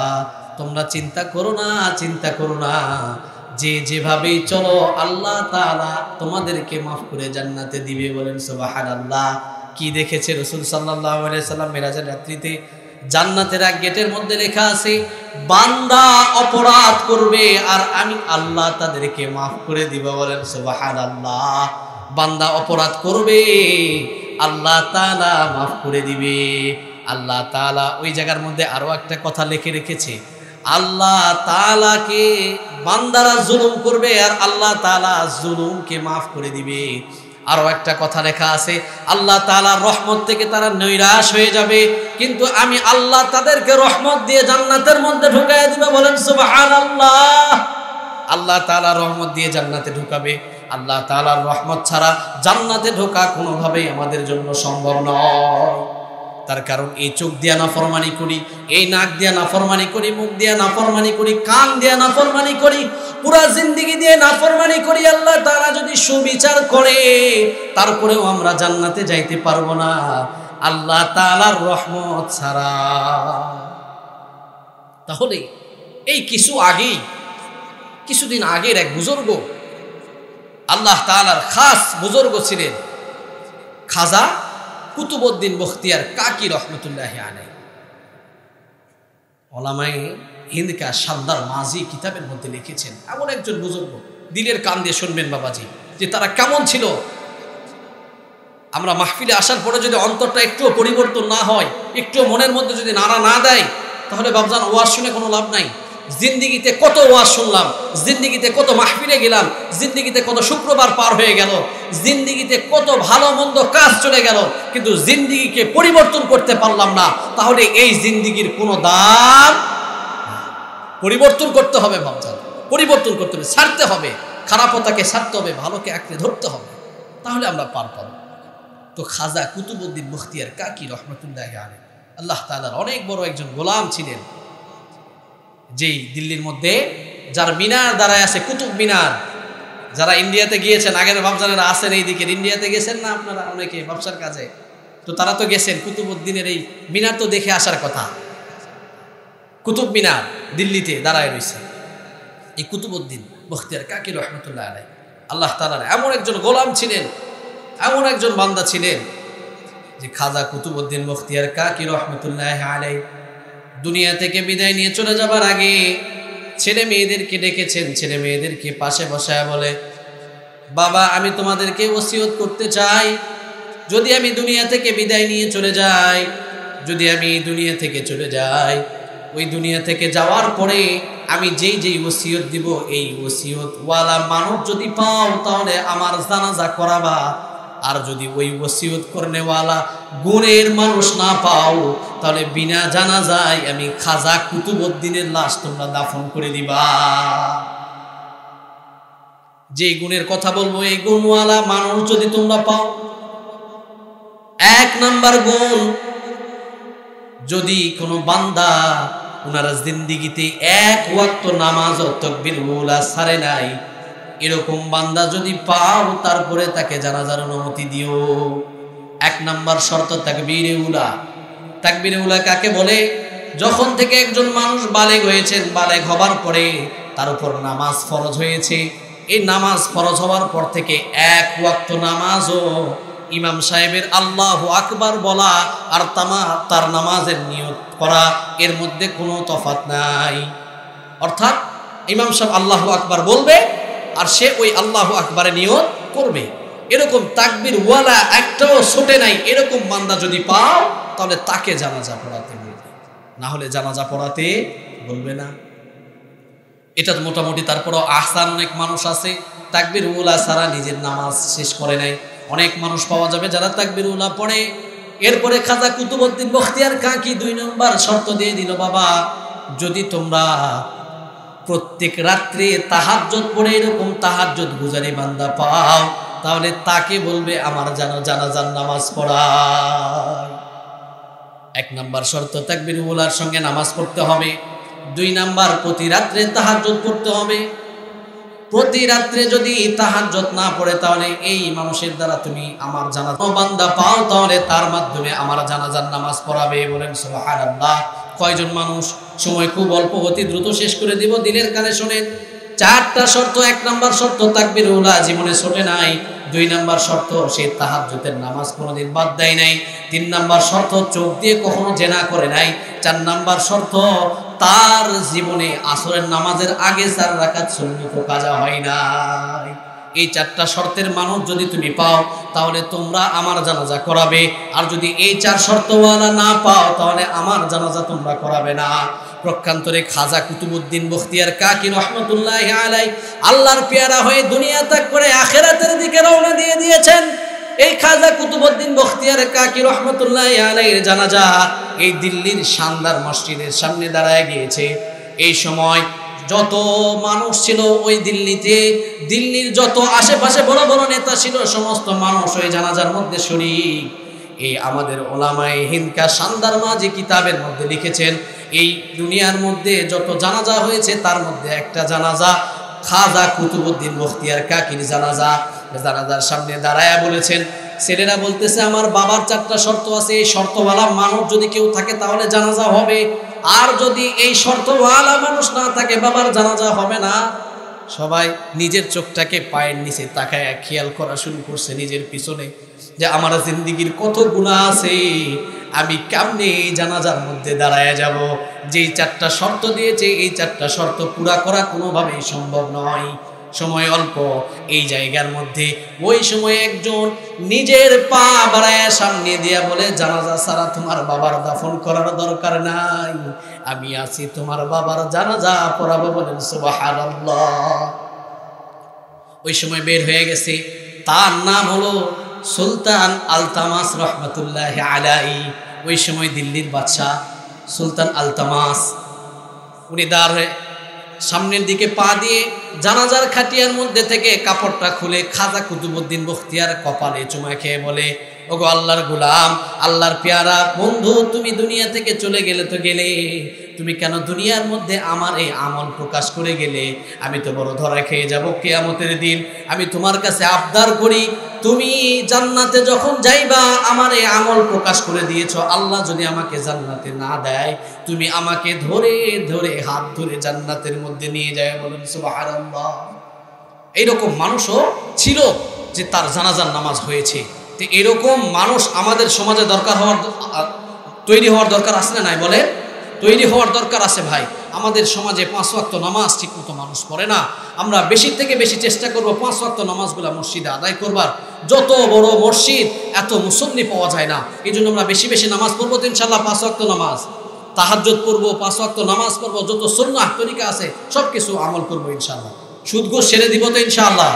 তোমরা চিন্তা করো না, চিন্তা করো না, যে যেভাবেই চলো আল্লাহ তাআলা তোমাদেরকে মাফ করে জান্নাতে দিবে। বলেন সুবহানাল্লাহ। কি দেখেছে রাসূল সাল্লাল্লাহু আলাইহি সাল্লাম মেরাজের রাত্রিতে? জান্নাতের এক গেটের মধ্যে লেখা আছে, বান্দা অপরাধ করবে আর আমি আল্লাহ তাদেরকে মাফ করে দিব। বলেন সুবহানাল্লাহ। বান্দা অপরাধ করবে, আল্লাহ তাআলা মাফ করে দিবে। আল্লাহ তাআলা ওই জায়গার মধ্যে আরো একটা কথা লিখে রেখেছে, আল্লাহ তাআলাকে বান্দারা জুলুম করবে আর আল্লাহ তাআলা জুলুমকে মাফ করে দিবে। আরো একটা কথা লেখা আছে, আল্লাহ তাআলার রহমত থেকে তারা নৈরাশ হয়ে যাবে, কিন্তু আমি আল্লাহ তাদেরকে রহমত দিয়ে জান্নাতের মধ্যে ঢুকাইয়া দিবে। বলেন সুবহানাল্লাহ। আল্লাহ তাআলা রহমত দিয়ে জান্নাতে ঢুকাবে। আল্লাহ তাআলার রহমত ছাড়া জান্নাতে ঢোকা কোনোভাবেই আমাদের জন্য সম্ভব নয়। তার কারণ এই চোখ দিয়া নাফরমানি করি, এই নাক দিয়া নাফরমানি করি, মুখ দিয়া নাফরমানি করি, কান দিয়া নাফরমানি করি, পুরা জিন্দেগি দিয়ে নাফরমানি করি। আল্লাহ তাআলা যদি সুবিচার করে তারপরেও আমরা জান্নাতে যাইতে পারবো না আল্লাহ তাআলার রহমত ছাড়া। তাহলে এই কিছুদিন আগের এক বুজুর্গ, আল্লাহ তাআলার খাস বুজুর্গ ছিলেন খাজা কুতুবউদ্দিন বখতিয়ার কাকি রহমতুল্লাহি আলাইহি। ওলামায়ে হিন্দ কা শানদার মাজি কিতাবের মধ্যে লিখেছেন, এমন একজন বুজুর্গ, দিলের কান দিয়ে শুনবেন বাবাজি, যে তারা কেমন ছিল। আমরা মাহফিলে আসার পরে যদি অন্তরটা একটুও পরিবর্তন না হয়, একটু মনের মধ্যে যদি নাড়া না দেয়, তাহলে বাবজান ওয়াজ শুনে কোনো লাভ নাই। জিন্দিগিতে কত ওয়াজ শুনলাম, জিন্দিগিতে কত মাহফিলে গেলাম, জিন্দিগিতে কত শুক্রবার পার হয়ে গেল, জিন্দিগিতে কত ভালো মন্দ কাজ চলে গেল, কিন্তু জিন্দিগিকে পরিবর্তন করতে পারলাম না। তাহলে এই জিন্দিগির কোনো দাম। পরিবর্তন করতে হবে বাবজান, পরিবর্তন করতে হবে, ছাড়তে হবে, খারাপতাকে ছাড়তে হবে, ভালোকে আঁকড়ে ধরতে হবে, তাহলে আমরা পার পাবো। তো খাজা কুতুবউদ্দিন বখতিয়ার কাকি রহমতুল্লাহি আলাইহি আল্লাহ তাআলার অনেক বড় একজন গোলাম ছিলেন, যেই দিল্লির মধ্যে যার মিনার দাঁড়ায় আছে, কুতুব মিনার। যারা ইন্ডিয়াতে গিয়েছেন, আগের বাবজানেরা আছেন এই দিকে, ইন্ডিয়াতে গেছেন না আপনারা অনেকে ব্যবসার কাজে, তো তারা তো গেছেন। কুতুবউদ্দিনের এই মিনার তো দেখে আসার কথা। কুতুব মিনার দিল্লিতে দাঁড়ায় রয়েছে। এই কুতুবউদ্দিন বখতিয়ার কাকি রহমতুল্লাহ আলাইহি আল্লাহ তাআলার এমন একজন গোলাম ছিলেন, এমন একজন বান্দা ছিলেন, যে খাজা কুতুবউদ্দিন বখতিয়ার কাকি রহমতুল্লাহ আলাইহি দুনিয়া থেকে বিদায় নিয়ে চলে যাবার আগে ছেলে মেয়েদেরকে ডেকেছেন। ছেলে মেয়েদেরকে পাশে বসায় বলে, বাবা আমি তোমাদেরকে ওসিয়ত করতে চাই, যদি আমি দুনিয়া থেকে বিদায় নিয়ে চলে যাই, যদি আমি দুনিয়া থেকে চলে যাই, ওই দুনিয়া থেকে যাওয়ার পরে আমি যেই ওসিয়ত দিব, এই ওসিয়ত ওয়ালা মানব যদি পাও তাহলে আমার জানাজা করাবা, আর যদি ওই ওসিয়ত করনেওয়ালা গুণের মানুষ না পাও তাহলে বিনা জানাজায় আমি খাজা কুতুবউদ্দিনের লাশ তোমরা দাফন করে দিবা। যে গুণের কথা বলবো এই গুণওয়ালা মানুষ যদি তোমরা পাও, এক নাম্বার গুণ, যদি কোনো বান্দা ওনারা জিন্দিগিতে এক ওয়াক্ত নামাজ ও তাকবীর উলা ছাড়ে নাই, এরকম বান্দা যদি পাও তারপরে তাকে জানাজার অনুমতি দিও। এক নাম্বার শর্ত তাকবীরে উলা। তাকবীরে উলা কাকে বলে? যখন থেকে একজন মানুষ বালেগ হয়েছেন, বালেগ হবার পরে তার উপর নামাজ ফরজ হয়েছে, এই নামাজ ফরজ হওয়ার পর থেকে এক ওয়াক্ত নামাজও ইমাম সাহেবের আল্লাহু আকবার বলা আর তার নামাজের নিয়ত করা, এর মধ্যে কোনো তফাৎ নাই। অর্থাৎ ইমাম সাহেব আল্লাহু আকবার বলবে আর সে ওই আল্লাহু আকবারে নিয়ত করবে। এরকম তাকবীর ওয়ালা একটাও ছোটে নাই, এরকম বান্দা যদি পাও তাহলে তাকে জানাজা পড়াতে বলবে, না হলে জানাজা পড়াতে বলবে না। এটা তো মোটামুটি। তারপরও আহসান অনেক মানুষ আছে তাকবীর ওয়ালা ছাড়া নিজের নামাজ শেষ করে নাই, অনেক মানুষ পাওয়া যাবে যারা তাকবীর ওয়ালা পড়ে। এরপরে খাজা কুতুবউদ্দিন বখতিয়ার কাকি 2 নম্বর শর্ত দিয়ে দিল, বাবা যদি তোমরা প্রত্যেক রাত্রে তাহাজ্জুদ পড়ে এরকম তাহাজ্জুদ গুজারি বান্দা পাও তাহলে তাকে বলবে আমার জানাজার নামাজ পড়ায়। 1 নাম্বার শর্ত তাকবীর ওয়ালার সঙ্গে নামাজ পড়তে হবে। 2 নাম্বার প্রতি রাত্রে তাহাজ্জুদ পড়তে হবে। প্রতি রাত্রে যদি তাহাজ্জুদ না পড়ে তাহলে এই মানুষের দ্বারা তুমি আমার জানাজা বান্দা পাও তাহলে তার মাধ্যমে আমার জানাজার নামাজ পড়াবে। বলেন সুবহানাল্লাহ। কয়জন মানুষ? সময় খুব অল্প, অতি দ্রুত শেষ করে দিব, দিনের কানে শোনেন। চারটা শর্ত। 1 নাম্বার শর্ত তাকবীরুল উলা জীবনে ছোটে নাই। 2 নাম্বার শর্ত সে তাহাজ্জুদের নামাজ কোনোদিন বাদ দেয় নাই। 3 নাম্বার শর্ত চোখ দিয়ে কখনো জেনা করে নাই। 4 নাম্বার শর্ত তার জীবনে আসরের নামাজের আগে 4 রাকাত সুন্নত কাজা হয় নাই। এই 4টা শর্তের মানুষ যদি তুমি পাও তাহলে তোমরা আমার জানাজা করাবে, আর যদি এই 4 শর্তওয়ালা না পাও তাহলে আমার জানাজা তোমরা করাবে না। প্রকান্তরে খাজা কুতুবউদ্দিন বখতিয়ার কাকি রহমতুল্লাহি আলাইহি আল্লাহর পেয়ারা হয়ে দুনিয়া ত্যাগ করে আখিরাতের দিকে রওনা দিয়ে দিয়েছেন। এই খাজা কুতুবউদ্দিন বখতিয়ার কাকি রহমতুল্লাহি আলাইহির জানাজা এই দিল্লির শানদার মসজিদের সামনে দাঁড়ায় গিয়েছে। এই সময় যত মানুষ ছিল ওই দিল্লিতে, দিল্লির যত আশেপাশে বড় বড় নেতা ছিল, সমস্ত মানুষ ওই জানাজার মধ্যে শরীক। এই আমাদের ওলামায়ে হিন্দকা শানদার মাঝি কিতাবের মধ্যে লিখেছেন, এই দুনিয়ার মধ্যে যত জানাজা হয়েছে তার মধ্যে একটা জানাজা খাজা কুতুবউদ্দিন বখতিয়ার কাকির জানাজা। জানাজার সামনে দাঁড়ায়া বলেছেন, ছেলেরা বলতেছে আমার বাবার 4টা শর্ত আছে, এই শর্তওয়ালা মানুষ যদি কেউ থাকে তাহলে জানাজা হবে, আর যদি এই শর্তওয়ালা মানুষ না থাকে বাবার জানাজা হবে না। সবাই নিজের চোখটাকে পায়ের নিচে তাকায় খেয়াল করা শুরু করছে নিজের পিছনে, যে আমার জিন্দেগির কত গুনাহ আছে, আমি কেমনে জানাজার মধ্যে দাঁড়ায় যাব। যেই 4টা শর্ত দিয়েছে এই 4টা শর্ত পুরা করা কোনোভাবেই সম্ভব নয়। সময় অল্প। এই জায়গার মধ্যে ওই সময় একজন নিজের পা বাড়ায় সামনে দিয়া বলে, জানাজা ছাড়া তোমার বাবার দাফন করার দরকার নাই, আমি আছি তোমার বাবার জানাজা পড়াবো। বলেন সুবহানাল্লাহ। ওই সময় বের হয়ে গেছে, তার নাম হলো সুলতান আলতামাস রহমতুল্লাহি আলাইহি। ওই সময় দিল্লির বাদশাহ সুলতান আলতামাস, উনি দাঁড়ে সামনের দিকে পা দিয়ে জানাজার খাটিয়ার মধ্যে থেকে কাপড়টা খুলে খাজা কুতুবউদ্দিন বখতিয়ার কপালে চুমা খেয়ে বলে, ওগো আল্লাহর গোলাম, আল্লাহর পেয়ারা বন্ধু, তুমি দুনিয়া থেকে চলে গেলে তো গেলে, তুমি কেন দুনিয়ার মধ্যে আমার এই আমল প্রকাশ করে গেলে? আমি তো বড় ধরা খেয়ে যাব কিয়ামতের দিন। আমি তোমার কাছে আবদার করি, তুমি জান্নাতে যখন যাইবা আমার এই আমল প্রকাশ করে দিয়েছ, আল্লাহ যদি আমাকে জান্নাতে না দেয়, তুমি আমাকে ধরে ধরে হাত ধরে জান্নাতের মধ্যে নিয়ে যায়। বলেন সুবহানাল্লাহ। এইরকম মানুষও ছিল যে তার জানাজার নামাজ হয়েছে। তো এরকম মানুষ আমাদের সমাজে দরকার হওয়ার, তৈরি হওয়ার দরকার আছে না নাই? বলে তৈরি হওয়ার দরকার আছে ভাই। আমাদের সমাজে 5 ওয়াক্ত নামাজ ঠিকমতো মানুষ পড়ে না। আমরা বেশি থেকে বেশি চেষ্টা করব 5 ওয়াক্ত নামাজগুলো মসজিদে আদায় করবার। যত বড় মসজিদ এত মুসল্লি পাওয়া যায় না, এই জন্য আমরা বেশি বেশি নামাজ পড়বো তো ইনশাল্লাহ। 5 ওয়াক্ত নামাজ, তাহাজ্জুদ পড়বো, 5 ওয়াক্ত নামাজ পড়বো, যত সুন্নাহ তরিকা আছে সব কিছু আমল করবো ইনশাল্লাহ। সুদ ঘুষ ছেড়ে দিব তো ইনশাআল্লাহ।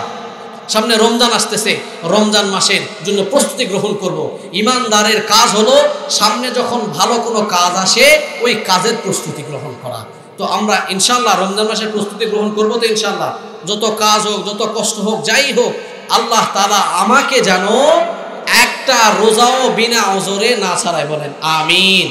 সামনে রমজান আসতেছে, রমজান মাসের জন্য প্রস্তুতি গ্রহণ করব। ইমানদারের কাজ হলো সামনে যখন ভালো কোনো কাজ আসে ওই কাজের প্রস্তুতি গ্রহণ করা। তো আমরা ইনশাআল্লাহ রমজান মাসের প্রস্তুতি গ্রহণ করবো তো ইনশাআল্লাহ। যত কাজ হোক, যত কষ্ট হোক, যাই হোক, আল্লাহ তাআলা আমাকে যেন একটা রোজাও বিনা ওজরে না ছাড়ায়। বলেন আমিন।